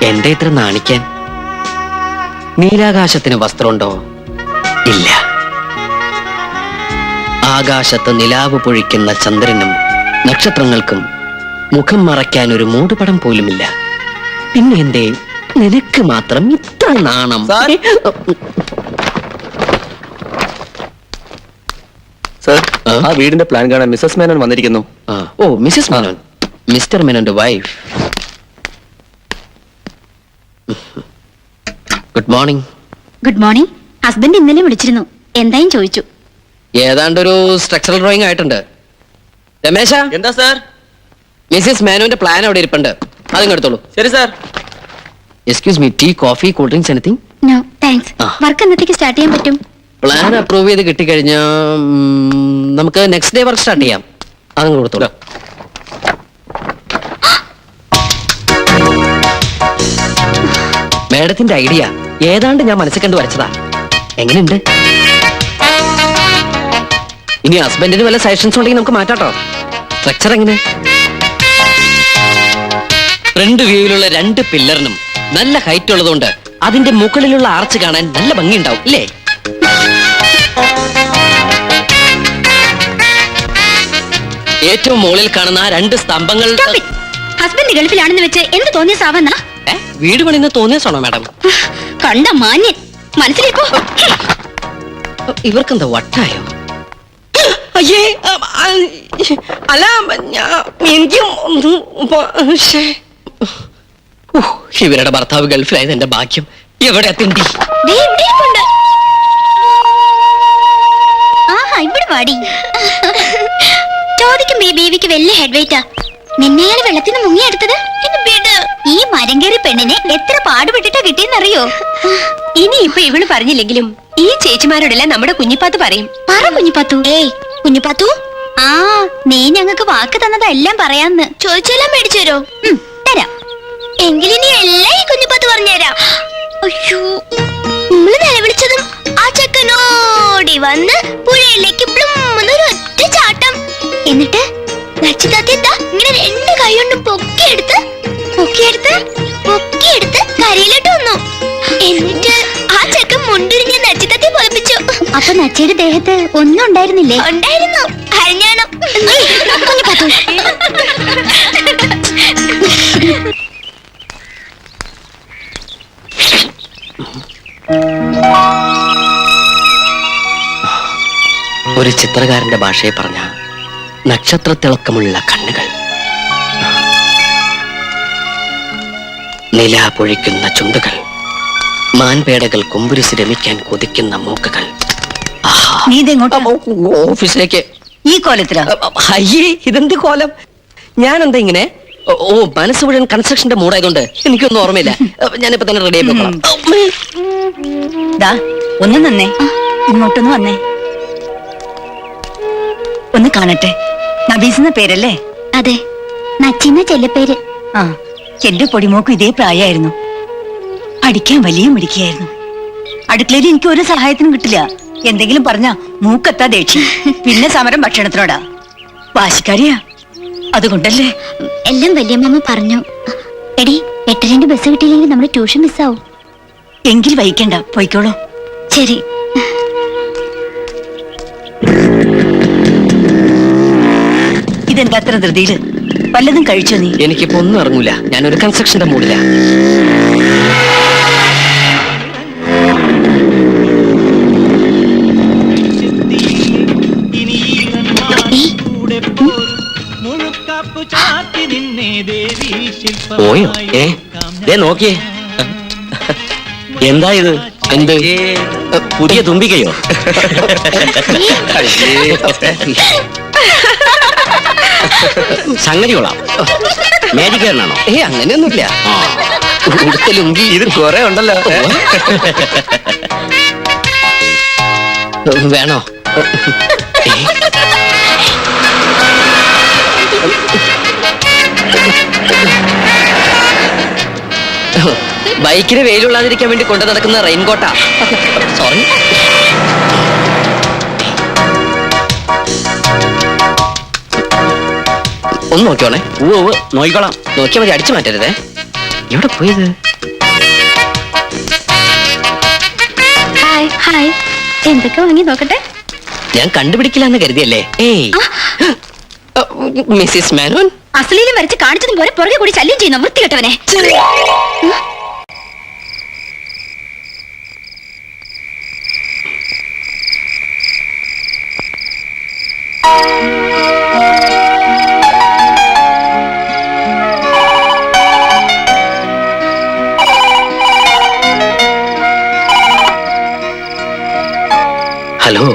എന്താ ഇത്ര നാണിക്കാൻ? നീലാകാശത്തിന് വസ്ത്രമുണ്ടോ? ഇല്ല. ആകാശത്ത് നിലാവ് പൊഴിക്കുന്ന ചന്ദ്രനും നക്ഷത്രങ്ങൾക്കും മുഖം മറയ്ക്കാൻ ഒരു മൂടുപടം പോലുമില്ല. പിന്നെ എന്തേ നിനക്ക് മാത്രം ഇത്ര നാണം? സർ, ആ വീടിന്റെ പ്ലാൻ കാണാൻ മിസ്സസ് മേനോൻ വന്നിരിക്കുന്നു. ഓ, മിസ്സസ് മേനോൻ. മിസ്റ്റർ മേനോന്റെ wife. Good morning. Good morning. Husband ഇന്നലെ വിളിച്ചിരുന്നു, എന്തായും ചോദിച്ചു. ഏതാണ്ടൊരു സ്ട്രക്ചറൽ ഡ്രോയിങ് ആയിട്ടുണ്ട്. രമേശ, എന്താ സാർ? മിസ്സസ് മേനോന്റെ പ്ലാൻ അവിടെ ഇരിപ്പുണ്ട്, അതിങ്ങ് എടുത്തോളൂ. ശരി sir. Excuse me, tea, coffee, cool drinks, anything? No thanks. Work എന്നത്തേക്ക് സ്റ്റാർട്ട് ചെയ്യാൻ പറ്റും? പ്ലാൻ അപ്രൂവ് ചെയ്ത് കിട്ടിക്കഴിഞ്ഞാ നമുക്ക് നെക്സ്റ്റ് ഡേ വർക്ക് സ്റ്റാർട്ട് ചെയ്യാം. അതങ്ങ് കൊടുത്തോളൂ. മാഡത്തിന്റെ ഐഡിയ ഏതാണ്ട് ഞാൻ മനസ്സിൽ കണ്ടു വരച്ചതാ. എങ്ങനെയുണ്ട്? ഇനി ഹസ്ബൻഡിന് വല്ല സജഷൻസ് ഉണ്ടെങ്കിൽ നമുക്ക് മാറ്റാട്ടോ. സ്ട്രക്ചർ എങ്ങനെ? ഫ്രണ്ട് വ്യൂയിലുള്ള 2 പില്ലറിനും നല്ല ഹൈറ്റ് ഉള്ളതുകൊണ്ട് അതിന്റെ മുകളിലുള്ള ആർച്ച് കാണാൻ നല്ല ഭംഗിയുണ്ടാവും ഇല്ലേ? ഏറ്റവും മുകളിൽ കാണുന്ന 2 സ്തംഭങ്ങൾ. ഹസ്ബൻഡ് ഗൾഫിലാണെന്ന് വെച്ച് എന്ത് തോന്നിയ സാവന്ന? വീട് പണിന്ന് തോന്നിയാണോ മാഡം? കണ്ട മാന്യൻ മനസ്സിലേക്കോ? ഇവർക്കെന്താ വട്ടായോ? അയ്യേ, അല്ല ഇവരുടെ ഭർത്താവ് ഗൾഫിലായത് എന്റെ ഭാഗ്യം. എവിടെ തിണ്ടി? ഇവിടെ വാടി. ചോദിക്കും ബേബിക്ക് വലിയ ഹെഡ് വെയിറ്റാ. നിന്നെയാൾ വെള്ളത്തിന് മുങ്ങിയെടുത്തത്? ഈ മരം കയറി പെണ്ണിനെ എത്ര പാടുപെട്ടിട്ടാ കിട്ടിയെന്നറിയോ? ഇനി ഇപ്പൊ ഇവള് പറഞ്ഞില്ലെങ്കിലും ഈ ചേച്ചിമാരോടെല്ലാം നമ്മുടെ കുഞ്ഞിപ്പാത്തു പറയും. പറ കുഞ്ഞിപ്പാത്തു. ഏയ് കുഞ്ഞിപ്പാത്തു, ആ നീ ഞങ്ങൾക്ക് വാക്ക് തന്നതെല്ലാം പറയാന്ന്. ചോദിച്ചെല്ലാം മേടിച്ചു തരോ? തരാം. എങ്കിലിനി എല്ലാം ഈ കുഞ്ഞിപ്പാത്തു പറഞ്ഞുതരാം. അയ്യോ, നമ്മള് നിലവിളിച്ചതും ആ ചെക്കനോടി വന്ന് പുഴയിലേക്ക് ഒറ്റ ചാട്ടം. എന്നിട്ട് നച്ചിതാത്ത ഇങ്ങനെ 2 കൈ കൊണ്ടും പൊക്കിയെടുത്ത് കരയിലോട്ട് വന്നു. എന്നിട്ട് ആ ചെക്കൻ മുണ്ടിരിഞ്ഞ നച്ചിതാത്തെ പൊളിപ്പിച്ചു. അപ്പൊ നച്ചയുടെ ദേഹത്ത് ഒന്നും ഉണ്ടായിരുന്നില്ലേ? ഉണ്ടായിരുന്നു, അരഞ്ഞാണം. ഒരു ചിത്രകാരന്റെ ഭാഷയെ പറഞ്ഞ നക്ഷത്രത്തിളക്കമുള്ള കണ്ണുകൾ, നില പൊഴിക്കുന്ന ചുണ്ടുകൾ, മാൻപേടകൾ കുമ്പുരിച്ച് രമിക്കാൻ കൊതിക്കുന്ന മൂക്കുകൾ. ഓഫീസിലേക്ക് ഈ കോലത്തിലാ? അയ്യേ, ഇതെന്ത് കോലം? ഞാനെന്താ ഇങ്ങനെ? ഓ, മനസ്സ് മുഴുവൻ കൺസ്ട്രക്ഷന്റെ മൂടായതുകൊണ്ട് എനിക്കൊന്നും ഓർമ്മയില്ല. ഞാനിപ്പോ തന്നെ റെഡി ആയിക്കോളാം. ഒന്ന് നന്നേ, ഇങ്ങോട്ടൊന്ന് വന്നേ, ഒന്ന് കാണട്ടെ. നബീസ് പേരല്ലേ? അതെ, നച്ചിന്ന ചെല്ലപ്പേര്. ആ, എന്റെ പൊടിമോക്കും ഇതേ പ്രായമായിരുന്നു. അടിക്കാൻ വലിയ മിടിക്കായിരുന്നു. അടുക്കളയിൽ എനിക്ക് ഒരു സഹായത്തിനും കിട്ടില്ല. എന്തെങ്കിലും പറഞ്ഞാ മൂക്കെത്താ ദേഷ്യം. പിന്നെ സമരം ഭക്ഷണത്തിനോടാ. വാശിക്കാരിയാ, അതുകൊണ്ടല്ലേ. എല്ലാം വല്യമ്മ പറഞ്ഞു. എടി, 8:02 ബസ് കിട്ടിയില്ലെങ്കിൽ നമ്മുടെ ട്യൂഷൻ മിസ്സാവും. എങ്കിൽ വൈകണ്ട, പോയിക്കോളൂ. ശരി. ഇതെന്താ അത്ര ധൃതിയില്? വല്ലതും കഴിച്ചോ നീ? എനിക്കിപ്പോ ഒന്നും ഇറങ്ങൂല. ഞാനൊരു കൺസ്ട്രക്ഷന്റെ മൂടില്ല. പോയോ? നോക്കിയേ, എന്താ ഇത്? എന്ത് പുതിയ തുമ്പിക്കയോ? സംഗതി കൊള്ളാം. മേജിക്കാരനാണോ? അങ്ങനെയൊന്നുമില്ല. ലുങ്കി ഇത് കുറെ ഉണ്ടല്ലോ. വേണോ? ബൈക്കിന് വെയിലുള്ളാതിരിക്കാൻ വേണ്ടി കൊണ്ടു നടക്കുന്ന റെയിൻകോട്ടാ. സോറി. ഒന്ന് നോക്കിയോണേ. നോക്കിക്കോളാം. നോക്കിയാൽ മതി, അടിച്ചു മാറ്റരുതേ. എവിടെ പോയത്? ഹായ് ഹായ്, എന്തൊക്കെ വാങ്ങി നോക്കട്ടെ. ഞാൻ കണ്ടുപിടിക്കില്ല എന്ന് കരുതിയല്ലേ? ഏയ് മിസ്സിസ് മേനോൻ, അശ്ലീലം വരച്ച് കാണിച്ചതും പോലെ പുറകെ കൂടി ശല്യം ചെയ്യുന്ന വൃത്തികെട്ടവനെ. ഹലോ,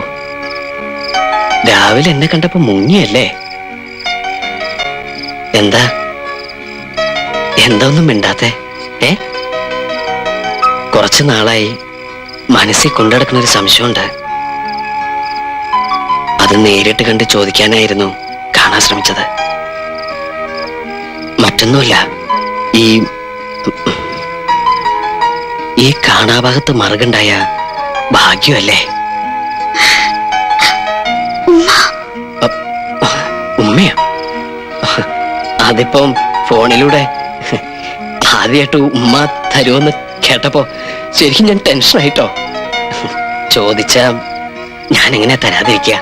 രാവിലെ എന്നെ കണ്ടപ്പോ മുങ്ങിയല്ലേ? എന്താ ഒന്നും മിണ്ടാത്തെ? കുറച്ചു നാളായി മനസ്സിൽ കൊണ്ടുനടക്കുന്ന ഒരു സംശയമുണ്ട്. അത് നേരിട്ട് കണ്ട് ചോദിക്കാനായിരുന്നു കാണാൻ ശ്രമിച്ചത്. മറ്റൊന്നുമില്ല, ഈ കാണാഭാഗത്ത് മറുകുണ്ടായ ഭാഗ്യമല്ലേ? ഉമ്മയോ? അതിപ്പം ഫോണിലൂടെ ആദ്യമായിട്ട് ഉമ്മ തരുമെന്ന് കേട്ടപ്പോ ശരിക്കും ഞാൻ ടെൻഷനായിട്ടോ. ചോദിച്ച ഞാൻ എങ്ങനെ തരാതിരിക്കുക?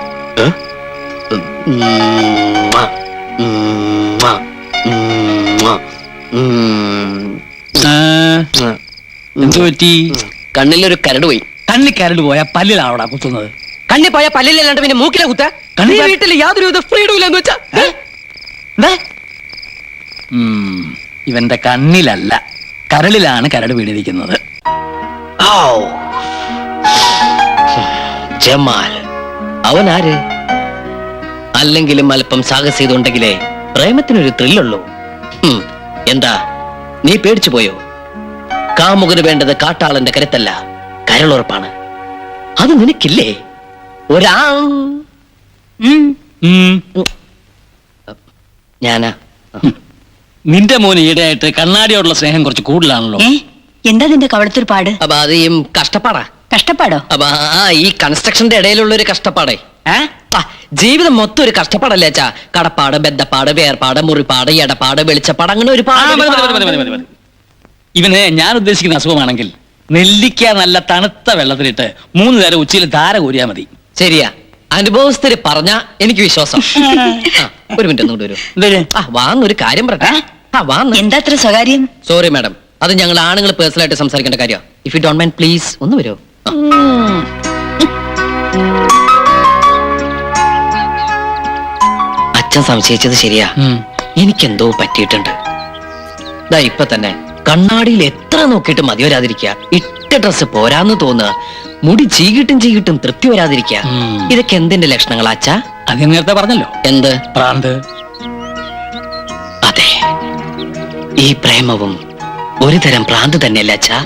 എന്തു പറ്റി? കണ്ണിലൊരു കരട് പോയി. കണ്ണിൽ കരട് പോയാ പല്ലിലാണോടാ കുത്തുന്നത്? കണ്ണി പോയ പല്ലിലല്ലാണ്ട് പിന്നെ മൂക്കിലെ കുത്ത. കണ്ണി വീട്ടിൽ യാതൊരു ഫ്രീഡം ഇല്ലെന്ന് വെച്ചാ ഇവന്റെ കണ്ണിലല്ല, കരളിലാണ് കരട് വീണിരിക്കുന്നത്. ജമാൽ അവൻ ആര്? അല്ലെങ്കിലും അല്പം സാഹസികതയുണ്ടെങ്കിലേ പ്രേമത്തിനൊരു ത്രില്ലുള്ളൂ. എന്താ നീ പേടിച്ചു പോയോ? കാമുകന് വേണ്ടത് കാട്ടാളന്റെ കരുത്തല്ല, കരളുറപ്പാണ്. അത് നിനക്കില്ലേ? ഞാനാ. നിന്റെ മോന് ഈടെയായിട്ട് കണ്ണാടിയോടുള്ള സ്നേഹം കുറച്ച് കൂടുതലാണല്ലോ. എന്താ നിന്റെ കവളത്തൊരു പാട്? അപ്പൊ അത് ഈ കഷ്ടപ്പാടാ. കഷ്ടപ്പാടോ? അപ്പൊ ഈ കൺസ്ട്രക്ഷന്റെ ഇടയിലുള്ള ഒരു കഷ്ടപ്പാടേ. ജീവിതം മൊത്തം ഒരു കഷ്ടപ്പാടല്ലേ അച്ഛാ? കടപ്പാട്, ബദ്ധപ്പാട്, വേർപാട്, മുറിപ്പാട്, എടപ്പാട്, വെളിച്ചപ്പാട്, അങ്ങനെ ഒരു ഇവന് ഞാൻ ഉദ്ദേശിക്കുന്ന അസുഖമാണെങ്കിൽ നെല്ലിക്ക നല്ല തണുത്ത വെള്ളത്തിലിട്ട് 3 നേരം ഉച്ചയിൽ ധാര കോരിയാ മതി. ശരിയാ, അനുഭവസ്ഥര് പറഞ്ഞ എനിക്ക് വിശ്വാസം. ഒരു മിനിറ്റ് ഒന്നുകൂടി വരൂ. വാന്നൊരു കാര്യം പറട്ടെ. എന്താ അത്ര സ്വകാര്യം? സോറി മാഡം, അത് ഞങ്ങൾ ആണുങ്ങൾ പേഴ്സണലായിട്ട് സംസാരിക്കേണ്ട കാര്യം. If you don't mind please ഒന്ന് വരൂ. അച്ഛൻ സംശയിച്ചത് ശരിയാ. എനിക്കെന്തോ പറ്റിയിട്ടുണ്ട്. ഇപ്പൊ തന്നെ കണ്ണാടിയിൽ എത്ര നോക്കിയിട്ട് മതി വരാതിരിക്കുക, ഇട്ട ഡ്രസ് പോരാന്ന് തോന്നുക, മുടി ചീകിട്ടും തൃപ്തി വരാതിരിക്കുക. ഇതൊക്കെ എന്തിന്റെ ലക്ഷണങ്ങളാ അച്ഛാ? അത് നേരത്തെ പറഞ്ഞല്ലോ. എന്ത് ഭ്രാന്ത്? അതെ, ഈ പ്രേമവും ഒരു തരം ഭ്രാന്ത് തന്നെയല്ലേ അച്ഛാ?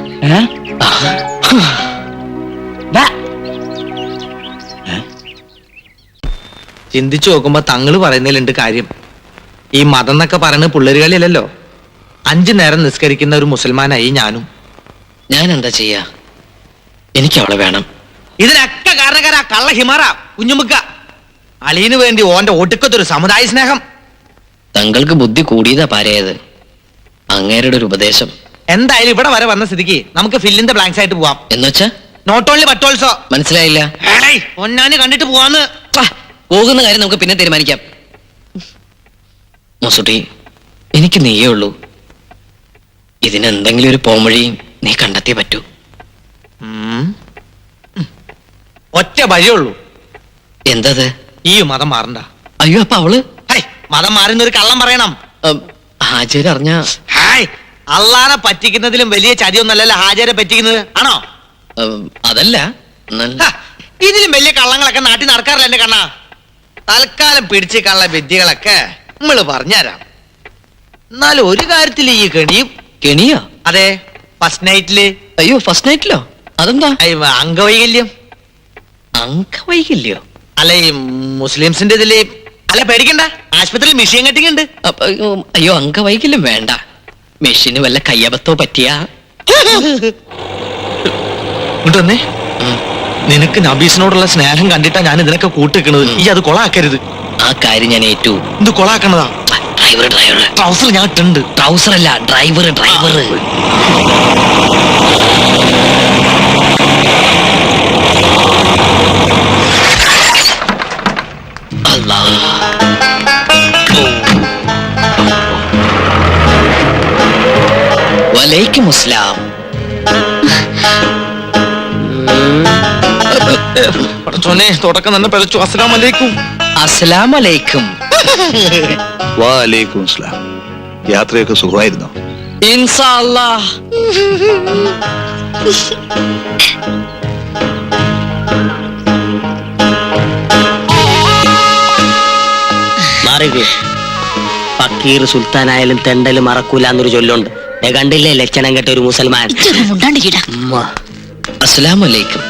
ചിന്തിച്ചു നോക്കുമ്പോ തങ്ങള് പറയുന്നതിലുണ്ട് കാര്യം. ഈ മതം എന്നൊക്കെ പറയുന്നത് പിള്ളേരുകളിലല്ലോ. 5 നേരം നിസ്കരിക്കുന്ന ഒരു മുസൽമാനായി ഞാനും. ഞാൻ എന്താ ചെയ്യാ? എനിക്ക് അവളെ വേണം. ഇതിനൊക്കെ കാരണക്കാരാ കള്ള ഹിമാറ കുഞ്ഞുമുക്ക. അളിയന് വേണ്ടി ഓന്റെ ഒടുക്കത്തൊരു സമുദായ സ്നേഹം. തങ്ങൾക്ക് ബുദ്ധി കൂടിയതാ പാരയത്. അങ്ങേരുടെ ഒരു ഉപദേശം. എന്തായാലും ഇവിടെ വരെ വന്ന സ്ഥിതിക്ക് നമുക്ക് ഫില്ലിന്റെ ബ്ലാങ്ക്സ് ആയിട്ട് പോവാം. എന്നുവെച്ചാ നോട്ട് ഓൺലി ബട്ട് ഓൾസോ. മനസ്സിലായില്ല. പൊന്നാന് കണ്ടിട്ട് പോവാന്ന്. പോകുന്ന കാര്യം നമുക്ക് പിന്നെ തീരുമാനിക്കാം. മൊസുട്ടി, എനിക്ക് നീയേ ഉള്ളൂ. ഇതിനെന്തെങ്കിലും ഒരു പോംവഴി നീ കണ്ടെത്തിയേ പറ്റൂ. ഒറ്റ വഴിയുള്ളൂ. എന്തത്? ഈ മതം മാറണ്ട. അയ്യോ, അപ്പൊ അവള് മതം മാറുന്ന ഒരു കള്ളം പറയണം. ഹാജര് അറിഞ്ഞ അള്ളാനെ പറ്റിക്കുന്നതിലും വലിയ ചതിയൊന്നല്ലല്ലോ ഹാജരെ പറ്റിക്കുന്നത്, ആണോ? അതല്ല, ഇതിലും വലിയ കള്ളങ്ങളൊക്കെ നാട്ടിൽ നടക്കാറില്ല എന്റെ കണ്ണാ. തൽക്കാലം പിടിച്ച് കള്ള വിദ്യകളൊക്കെ നമ്മള് പറഞ്ഞുതരാം. എന്നാലും ഒരു കാര്യത്തിൽ ഈ കെണിയോ? അതെ, ഫസ്റ്റ് നൈറ്റില്. അയ്യോ, ഫസ്റ്റ് നൈറ്റിലോ? അതെന്താ? അംഗവൈകല്യം. അംഗവൈകല്യോ? അല്ല, ഈ മുസ്ലിംസിന്റെ ഇതില്. അല്ല, പേടിക്കണ്ട, ആശുപത്രിയിൽ മെഷീൻ കട്ടിങ് ഉണ്ട്. അയ്യോ, അംഗവൈകല്യം വേണ്ട. മെഷീന് വല്ല കയ്യബത്തോ പറ്റിയ. ഇങ്ങോട്ടൊന്നേ, നിനക്ക് നബീസിനോടുള്ള സ്നേഹം കണ്ടിട്ടാ ഞാൻ ഇതിനൊക്കെ കൂട്ടിക്കുന്നത്. ഈ അത് കൊളാക്കരുത്. ആ കാര്യം ഞാൻ ഏറ്റു. ഇത് കൊളാക്കണതാ. ഡ്രൈവർ ട്രൗസർ ഞാൻ ഇട്ടുണ്ട്. ട്രൗസർ അല്ല, ഡ്രൈവർ. വലൈക്കും അസ്സലാം. തുടക്കം തന്നെ പഴച്ചു. അസ്സലാം വലൈക്കും. അസ്സലാം വലൈക്കും. വലൈക്കും അസ്സലാം. യാത്രയൊക്കെ സുഖമായിരുന്നോ? ഇൻഷാ അല്ലാഹ്. ഫക്കീർ സുൽത്താനായാലും തെണ്ടല് മറക്കൂല എന്നൊരു ചൊല്ലുണ്ട്. കണ്ടില്ലേ ലക്ഷണം കെട്ട ഒരു മുസൽമാൻ. അസ്സലാമലൈക്കും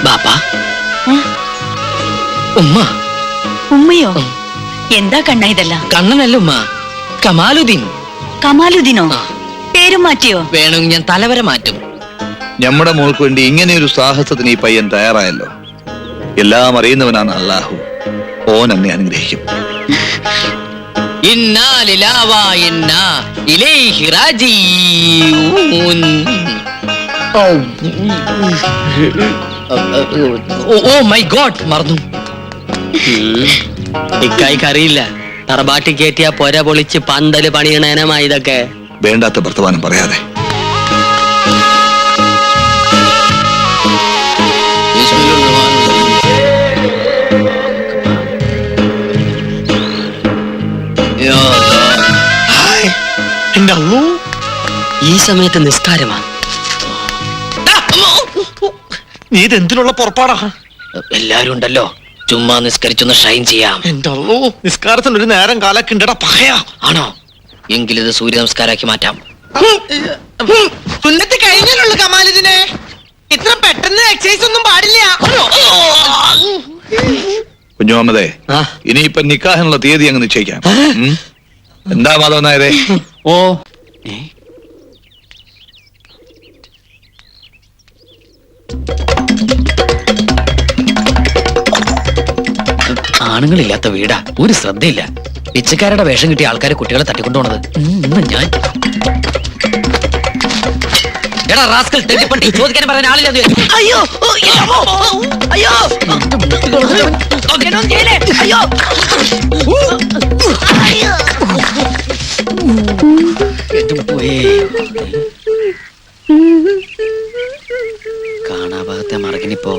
ബാപ്പാ. ഉമ്മ. ഉമ്മയോ? എന്താ കണ്ണ ഇതെല്ലാം? കണ്ണനല്ല ഉമ്മ, കമാലുദ്ദീൻ. കമാലുദ്ദീനോ? പേരും മാറ്റിയോ? വേണമെങ്കിൽ ഞാൻ തലവര മാറ്റും. നമ്മുടെ മോൾക്ക് വേണ്ടി ഇങ്ങനെ ഒരു സാഹസത്തിന് ഈ പയ്യൻ തയ്യാറായല്ലോ. എല്ലാം അറിയുന്നവനാണ് അല്ലാഹു. ഓൻ എന്നെ അനുഗ്രഹിക്കും. ഇന്നാ ലില്ലാഹി വ ഇന്നാ ഇലൈഹി റാജിഊൻ. ഓ മൈ ഗോഡ്, മറന്നു. ഇക്കായിക്ക് അറിയില്ല, തറബാട്ടി കയറ്റിയ പൊര പൊളിച്ച് പന്തല് പണിയണേനമാ ഇതൊക്കെ. വേണ്ടാത്ത വർത്തമാനം പറയാതെ. ഈ സമയത്ത് നിസ്കാരമാ. നീ ഇതെന്തിനുള്ള പുറപ്പാടാ? എല്ലാരും ഉണ്ടല്ലോ, ചുമ്മാ നിസ്കരിച്ചൊന്ന് ഷൈൻ ചെയ്യാം. എന്റെ അള്ളോ, നിസ്കാരത്തിന് ഒരു നേരം കാലൊക്കെ ഉണ്ടടാ പകയാ. ആണോ? എങ്കിലിത് സൂര്യ നമസ്കാരാക്കി മാറ്റാം. സുന്നത്ത് കഴിഞ്ഞാലുള്ളു കമാലിതിനെ. ഇത്ര പെട്ടെന്ന് എക്സസൈസ് ഒന്നും പാടില്ല. കുഞ്ഞുമുഹമ്മദേ, ഇനിയിപ്പൊ നിക്കാഹിനുള്ള തീയതി അങ്ങ് നിശ്ചയിക്കാം. എന്താ മാധവൻ നായരെ? ഓ ആണുങ്ങളില്ലാത്ത വീടാ, ഒരു ശ്രദ്ധയില്ല. പിച്ചക്കാരുടെ വേഷം കിട്ടിയ ആൾക്കാരെ കുട്ടികളെ തട്ടിക്കൊണ്ടുപോണത്. ഞാൻ എടാ റാസ്കൽ, തെറ്റിപ്പണ്ടി ചോദിക്കാൻ പറയാൻ ആളില്ല. അയ്യോ അയ്യോ കാണാഭാഗത്തെ മറകിനിപ്പോ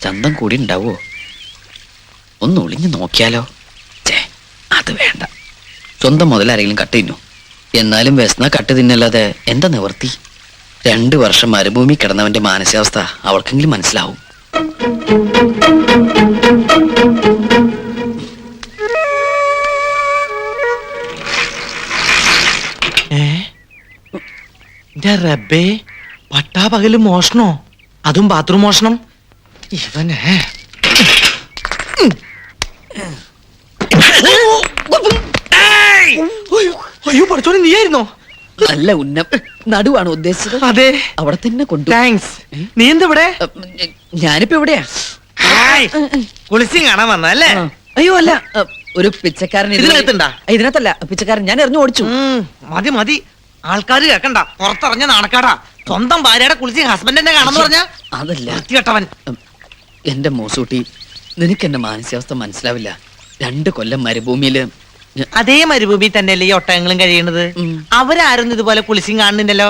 ചന്തം കൂടി ഉണ്ടാവോ? ഒന്ന് ഒളിഞ്ഞു നോക്കിയാലോ? അത് വേണ്ട, സ്വന്തം മുതലാരെങ്കിലും കട്ട് തിന്നു. എന്നാലും വ്യസന കട്ട് തിന്നല്ലാതെ എന്താ നിവർത്തി? 2 വർഷം മരുഭൂമി കിടന്നവന്റെ മാനസികാവസ്ഥ അവൾക്കെങ്കിലും മനസ്സിലാവും. റബ്ബേ, പട്ടാപകല് മോഷണോ? അതും ബാത്റൂം മോഷണം. ഇവനെ അയ്യോ പഠിച്ചോനെ, നീയായിരുന്നോ? നല്ല ഉന്നം നടുവാണ് ഉദ്ദേശിച്ചത്. അതെ, അവിടെ തന്നെ കൊണ്ടു. താങ്ക്സ്. നീ എന്താ ഇവിടെ? ഞാനിപ്പോ എവിടെയാ? കുളിസി കാണാൻ വന്നല്ലേ? അയ്യോ അല്ല, ഒരു പിച്ചക്കാരൻ ഇതിനകത്തുണ്ടാ? ഇതിനകത്തല്ല, പിച്ചക്കാരൻ ഞാൻ എറിഞ്ഞു ഓടിച്ചു. മതി മതി, ആൾക്കാര് കേക്കണ്ട. പുറത്തിറങ്ങിയ നാണക്കാടാ. സ്വന്തം ഭാര്യയുടെ കുളിച്ച് ഹസ്ബൻഡിനെ കാണാന്ന് പറഞ്ഞ അതല്ല കേട്ടവൻ. എന്റെ മോസൂട്ടി, നിനക്ക് എന്റെ മാനസികാവസ്ഥ മനസ്സിലാവില്ല. 2 കൊല്ലം മരുഭൂമിയില്. അതേ മരുഭൂമി തന്നെയല്ലേ ഈ ഒട്ടകങ്ങളും കഴിയണത്? അവരാരൊന്നും ഇതുപോലെ കുളിച്ചും കാണുന്നില്ലല്ലോ.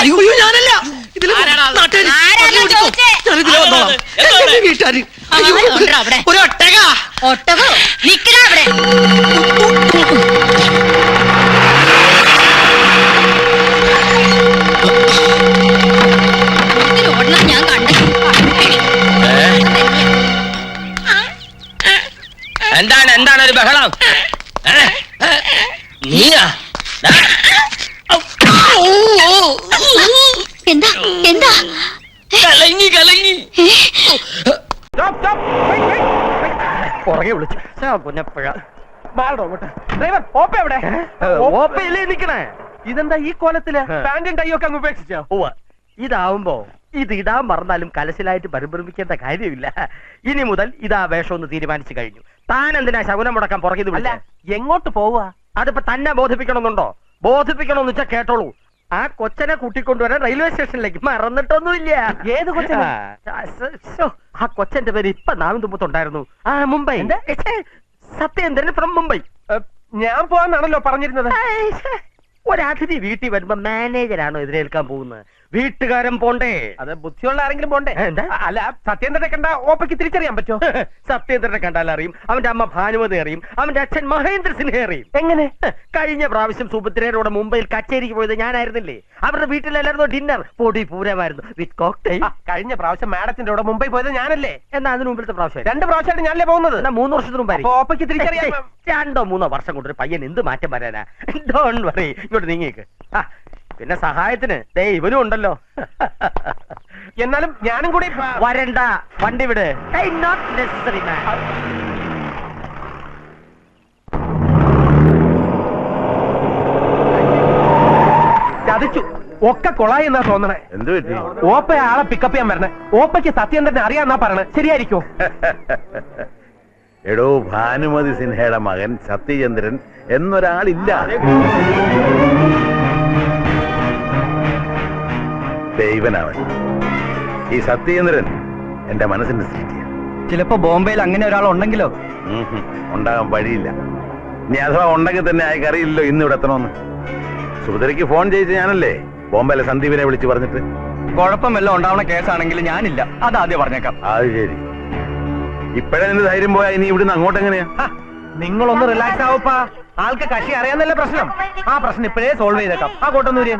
അയ്യോ ഞാനല്ല, വീട്ടുകാര് ഒരു ഒട്ടക. ഒട്ടകോ നിക്കണ അവിടെ. ഓടണം ഞാൻ കണ്ടു. എന്താണ് ഒരു ബഹളം? നീയാ? എന്താ എന്താ? കലങ്ങി പുറകെ വിളിച്ചു പുന്നപ്പുഴ. ഡ്രൈവർ ഓപ്പ എവിടെ? ഓപ്പയില്ലേ നിക്കണേ? ഇതെന്താ ഈ കോലത്തില്? പാന്റും കൈയൊക്കെ അങ്ങ് ഉപേക്ഷിച്ചോ? ഇതാവുമ്പോ ഇത് ഇടാൻ മറന്നാലും കലശലായിട്ട് പരിഭ്രമിക്കേണ്ട കാര്യമില്ല. ഇനി മുതൽ ഇതാ വേഷം ഒന്ന് തീരുമാനിച്ചു കഴിഞ്ഞു. താൻ എന്തിനാ ശകുനം മുടക്കാൻ പുറകെ വിളിച്ച? എങ്ങോട്ട് പോവുക? അതിപ്പോ തന്നെ ബോധിപ്പിക്കണമെന്നുണ്ടോ? ബോധിപ്പിക്കണമെന്ന് വെച്ചാ കേട്ടോളൂ. ആ കൊച്ചനെ കൂട്ടിക്കൊണ്ടുവരാൻ റെയിൽവേ സ്റ്റേഷനിലേക്ക് മറന്നിട്ടൊന്നുമില്ല. ഏത് കൊച്ചനെ? ആ കൊച്ചന്റെ പേര് ഇപ്പൊ നാവിൻ തുമ്പത്തുണ്ടായിരുന്നു. മുംബൈ. സത്യേന്ദ്രൻ ഫ്രം മുംബൈ. ഞാൻ പോവാന്നാണല്ലോ പറഞ്ഞിരുന്നത്. ഒരതിഥി വീട്ടിൽ വരുമ്പോ മാനേജരാണോ എതിരേൽക്കാൻ പോകുന്നത്? വീട്ടുകാരൻ പോണ്ടേ? അത് ബുദ്ധിയുള്ള ആരെങ്കിലും പോണ്ടേ? അല്ല, സത്യേന്ദ്രനെ കണ്ട ഓപ്പയ്ക്ക് തിരിച്ചറിയാൻ പറ്റോ? സത്യേന്ദ്രനെ കണ്ടാൽ അറിയും. അവന്റെ അമ്മ ഭാനുമതി അറിയും. അവന്റെ അച്ഛൻ മഹേന്ദ്ര സിൻഹ അറിയും. എങ്ങനെ? കഴിഞ്ഞ പ്രാവശ്യം സുഭദ്രയോടെ മുംബൈയിൽ കച്ചേരിക്ക് പോയത് ഞാനായിരുന്നില്ലേ? അവരുടെ വീട്ടിലല്ലായിരുന്നു ഡിന്നർ. പൊടി പൂരമായിരുന്നു വിത്ത് കോക്ടെയിൽ. കഴിഞ്ഞ പ്രാവശ്യം മാഡത്തിന്റെ കൂടെ മുംബൈ പോയത് ഞാനല്ലേ? എന്നാ അതിന് മുമ്പിലത്തെ പ്രാവശ്യം 2 പ്രാവശ്യമായിട്ട് ഞാനല്ലേ പോകുന്നത്. എന്നാ 3 വർഷത്തിന് മുമ്പായി. ഓപ്പയ്ക്ക് തിരിച്ചറിയാം. 2 3 വർഷം കൊണ്ടൊരു പയ്യൻ എന്ത് മാറ്റം വരാനാ? ഡോണ്ട് വറി, ഇങ്ങോട്ട് നീങ്ങിയേക്ക്. പിന്നെ സഹായത്തിന് ദേ ഇവനും ഉണ്ടല്ലോ. എന്നാലും ഞാനും കൂടി വരണ്ട, വണ്ടി വിട്. നോട്ട് നെസസറി മാൻ. ചതിച്ചു, ഒക്കെ കൊളായി എന്നാ തോന്നണേ. എന്ത് പറ്റി? ഓപ്പ ആളെ പിക്കപ്പ് ചെയ്യാൻ വരണേ. ഓപ്പയ്ക്ക് സത്യേന്ദ്രനെ അറിയാന്നാ പറയണേ. ശരിയായിരിക്കോ? എടോ, ഭാനുമതി സിൻഹയുടെ മകൻ സത്യചന്ദ്രൻ എന്നൊരാളില്ല. ദൈവനവൻ. ഈ സത്യചന്ദ്രൻ എന്റെ മനസ്സിന്റെ സൃഷ്ടിയാണ്. ചിലപ്പോ ബോംബെയിൽ അങ്ങനെ ഒരാൾ ഉണ്ടെങ്കിലോ? ഉണ്ടാകാൻ വഴിയില്ല. ഇനി അഥവാ ഉണ്ടെങ്കിൽ തന്നെ അയാൾക്ക് അറിയില്ലല്ലോ ഇന്ന് ഇവിടെ എത്തണമെന്ന്. സുഭദ്രയ്ക്ക് ഫോൺ ചെയ്ത് ഞാനല്ലേ ബോംബെയിലെ സന്ദീപിനെ വിളിച്ച് പറഞ്ഞിട്ട്. കുഴപ്പമെല്ലാം ഉണ്ടാവുന്ന കേസാണെങ്കിൽ ഞാനില്ല, അതാദ്യം പറഞ്ഞേക്കാം. അത് ശരി. ഇപ്പഴെന്റെ ധൈര്യം പോയാ ഇനി ഇവിടുന്ന് അങ്ങോട്ട് എങ്ങനെയാ? നിങ്ങളൊന്ന് റിലാക്സ് ആവപ്പാ. ആൾക്ക് കക്ഷി അറിയാന്നല്ലേ പ്രശ്നം. ആ പ്രശ്നം ഇപ്പോഴേ സോൾവ് ചെയ്തേക്കാം. ആ കോട്ടൊന്നൂര്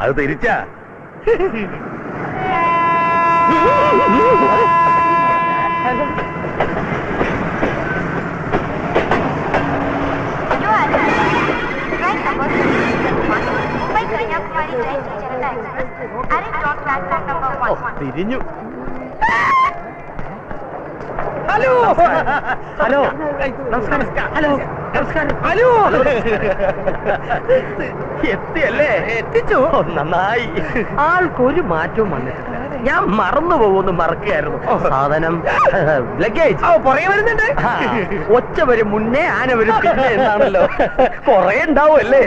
അത് തിരിച്ചാ. തിരിഞ്ഞു. ഹലോ ഹലോ നമസ്കാരം. ഹലോ നമസ്കാരം. ഹലോ എത്തിയല്ലേ? എത്തിച്ചു. നന്നായി. ആൾക്കൊരു മാറ്റവും വന്നിട്ടില്ല. ഞാൻ മറന്നു പോകുന്നു. മറക്കുകയായിരുന്നു. സാധനം ലഗേജ് പുറകെ വരുന്നുണ്ട്. ഒച്ച വരും മുന്നേ, ആന വരും പിന്നെ എന്നാണല്ലോ. കൊറേ ഉണ്ടാവുമല്ലേ?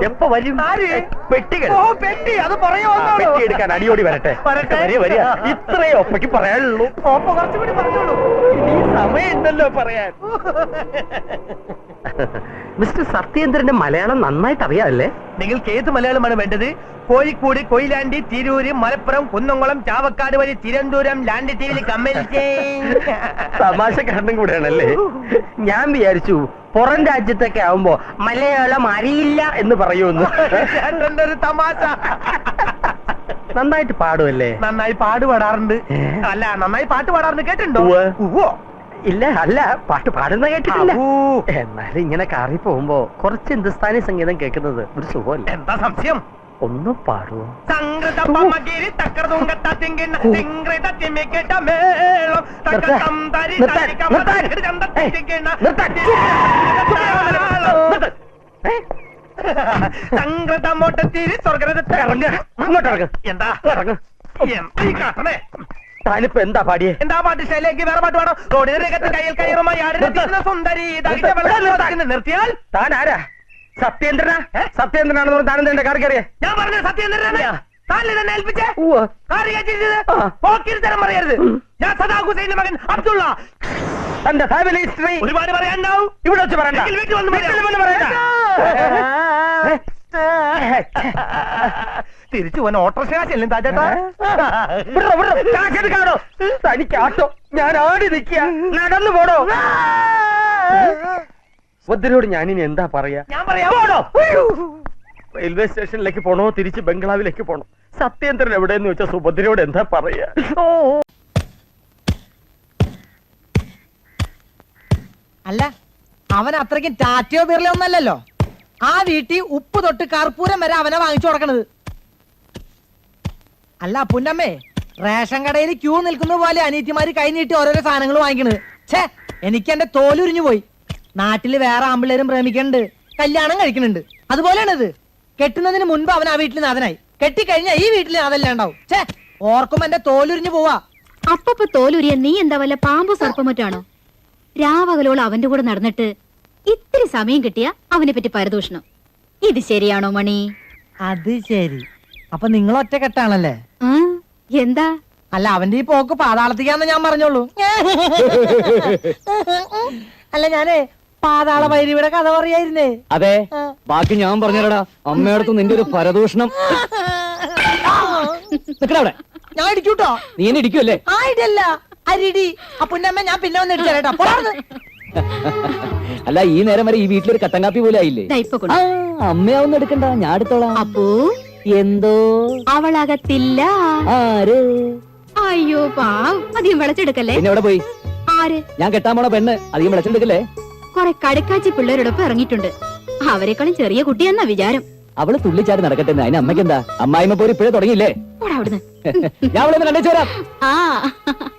എപ്പോ വരും? പെട്ടികൾ. പെട്ടി അത് പെട്ടി എടുക്കാൻ അടിയോടി വരട്ടെ. വരിക. ഇത്രയും ഒപ്പയ്ക്ക് പറയാനുള്ളൂ. ഒപ്പ കുറച്ചുകൂടി പറഞ്ഞോളൂ. ഈ സമയമുണ്ടല്ലോ പറയാൻ. മിസ്റ്റർ സത്യേന്ദ്രന്റെ മലയാളം നന്നായിട്ട് അറിയാമല്ലേ? നിങ്ങൾക്ക് ഏത് മലയാളമാണ് വേണ്ടത്? കോഴിക്കോട്, കൊയിലാണ്ടി, തിരൂര്, മലപ്പുറം, കുന്നംകുളം, ചാവക്കാട് വഴി തിരുവനന്തപുരം, ലാൻഡ് ടി വിയിൽ കമ്മൽ. തമാശ കാരണം കൂടെയാണല്ലേ? ഞാൻ വിചാരിച്ചു പുറം രാജ്യത്തൊക്കെ ആവുമ്പോ മലയാളം അറിയില്ല എന്ന് പറയുമെന്ന്. ഒരു തമാശ. നന്നായിട്ട് പാടുമല്ലേ? നന്നായി പാടാറുണ്ട്. അല്ല, നന്നായി പാട്ട് പാടാറുണ്ട്. കേട്ടിട്ടുണ്ടോ? ഇല്ല, അല്ല, പാട്ട് പാടുന്ന കേട്ടിട്ടില്ല. എന്നാലും ഇങ്ങനെ കാറി പോകുമ്പോ കുറച്ച് ഹിന്ദുസ്ഥാനി സംഗീതം കേൾക്കുന്നത് ഒരു സുഖമല്ല. എന്താ സംശയം? ഒന്ന് പാടുവോ? എന്താ കാട്ടണേ? താനിപ്പോ എന്താ പാടിയേ? എന്താ പാട്ട്? ശൈലേക്ക് വേറെ പാട്ട് പാടാം. റോഡിനകത്ത് കയ്യിൽ കയറുമായി സുന്ദരി നിർത്തിയാൽ താൻ ആരാ? സത്യേന്ദ്രനാ? സത്യേന്ദ്രനാണെന്ന് പറഞ്ഞ് താനെന്താ എന്റെ കാർ കയറിയേ? ഞാൻ പറഞ്ഞ സത്യേന്ദ്രനാ. താൻ ഏൽപ്പിച്ചേ പറയരുത്. ഞാൻ സദാ ഹുസൈന്റെ മകൻ അബ്ദുള്ള. എന്റെ ഫാമിലി ഹിസ്റ്ററി ഒരുപാട് പറയാനുണ്ടാവും. ഇവിടെ വെച്ച് പറയണ്ട. വീട്ടിൽ വന്ന് പറയണ്ട. തിരിച്ചു പോന്നെ ഓട്ടോറിക്ഷ ചെല്ലും താച്ചേട്ടാ. തനിക്ക് ആട്ടോ. ഞാൻ ആടി നിൽക്കുക. നടന്നു പോടോ. സുഭദ്രയോട് ഞാനിനി എന്താ പറയാ? ഞാൻ പറയാ പോടോ. റെയിൽവേ സ്റ്റേഷനിലേക്ക് പോണോ തിരിച്ച് ബംഗ്ലാവിലേക്ക് പോണോ? സത്യേന്ദ്രൻ എവിടെയെന്ന് വെച്ചാ സുഭദ്രയോട് എന്താ പറയാ? അല്ല, അവൻ അത്രയ്ക്കും ടാറ്റയോ ബിർലയോ ഒന്നല്ലല്ലോ. ആ വീട്ടിൽ ഉപ്പ് തൊട്ട് കർപ്പൂരം വരെ അവനെ വാങ്ങിച്ചു കൊടുക്കണത്. അല്ല പുന്നമ്മേ, റേഷൻ കടയിൽ ക്യൂ നിൽക്കുന്ന പോലെ അനീറ്റിമാര് കൈ നീട്ടി ഓരോരോ സാധനങ്ങൾ വാങ്ങിക്കണത്. ഛേ, എനിക്ക് എന്റെ തോലുരിഞ്ഞു പോയി. നാട്ടില് വേറെ ആമ്പിള്ളേരും പ്രേമിക്കുന്നുണ്ട്, കല്യാണം കഴിക്കുന്നുണ്ട്. അതുപോലെയാണിത്. കെട്ടുന്നതിന് മുൻപ് അവൻ ആ വീട്ടിൽ നാഥനായി, കെട്ടിക്കഴിഞ്ഞാൽ ഈ വീട്ടിൽ നാഥല്ലാണ്ടാവും. ഛേ, ഓർക്കുമ്പോ എന്റെ തോലുരിഞ്ഞു പോവാ. അപ്പ തോലുരിയ നീ എന്താ വല്ല പാമ്പോ സർപ്പമറ്റാണോ? രാവകലോളം അവന്റെ കൂടെ നടന്നിട്ട് ഇത്തിരി സമയം കിട്ടിയ അവനെ പറ്റി പരദൂഷണം. ഇത് ശരിയാണോ മണി? അത് ശരി. അപ്പൊ നിങ്ങൾ ഒറ്റ കെട്ടാണല്ലേ? എന്താ? അല്ല, അവന്റെ ഈ പോക്ക് പാതാളത്തിക്കാന്ന് ഞാൻ പറഞ്ഞോളൂ. അല്ല, ഞാനേ പാതാള ഭൈരവിയുടെ കഥ പറയായിരുന്നേ. അതെ, ബാക്കി ഞാൻ പറഞ്ഞാലടാ. അമ്മയടുത്ത് നിന്റെ ഒരു പരദൂഷണം. അവിടെ ഞാൻ ഇടിക്കൂട്ടോ. നീ എന്നെ ഇടിക്കുമല്ലേ? ആ ഇടല്ല, അരിടി. അപ്പുന്നമ്മ ഞാൻ പിന്നെ ഒന്ന് ഇടിച്ചേട്ടാ. അല്ല, ഈ നേരം വരെ ഈ വീട്ടിലൊരു കട്ടൻ കാപ്പി പോലെ ആയില്ലേ? അമ്മയാവുന്ന എടുക്കണ്ട, ഞാൻ എടുത്തോളാം. അപ്പോ എന്തോ അവളകത്തില്ല. ആര്? അയ്യോ പാവം, അധികം വിളച്ചെടുക്കല്ലേ. പിന്നെ എവിടെ പോയി? ആര്? ഞാൻ കെട്ടാൻ പോണ പെണ്ണ്. അധികം വിളച്ചെടുക്കല്ലേ. കുറെ കടക്കാച്ചി പിള്ളേരോടൊപ്പം ഇറങ്ങിയിട്ടുണ്ട്. അവരെക്കാളും ചെറിയ കുട്ടിയെന്നാ വിചാരം. അവള് തുള്ളിച്ചാടി നടക്കട്ടെ, അതിന് അമ്മയ്ക്കെന്താ? അമ്മായിമ്മ പോരി ഇപ്പോഴേ തുടങ്ങിയില്ലേ? പോടാ അവിടുന്ന്. ഞാൻ അവളൊന്ന് കണ്ടേച്ചു വരാം. ആ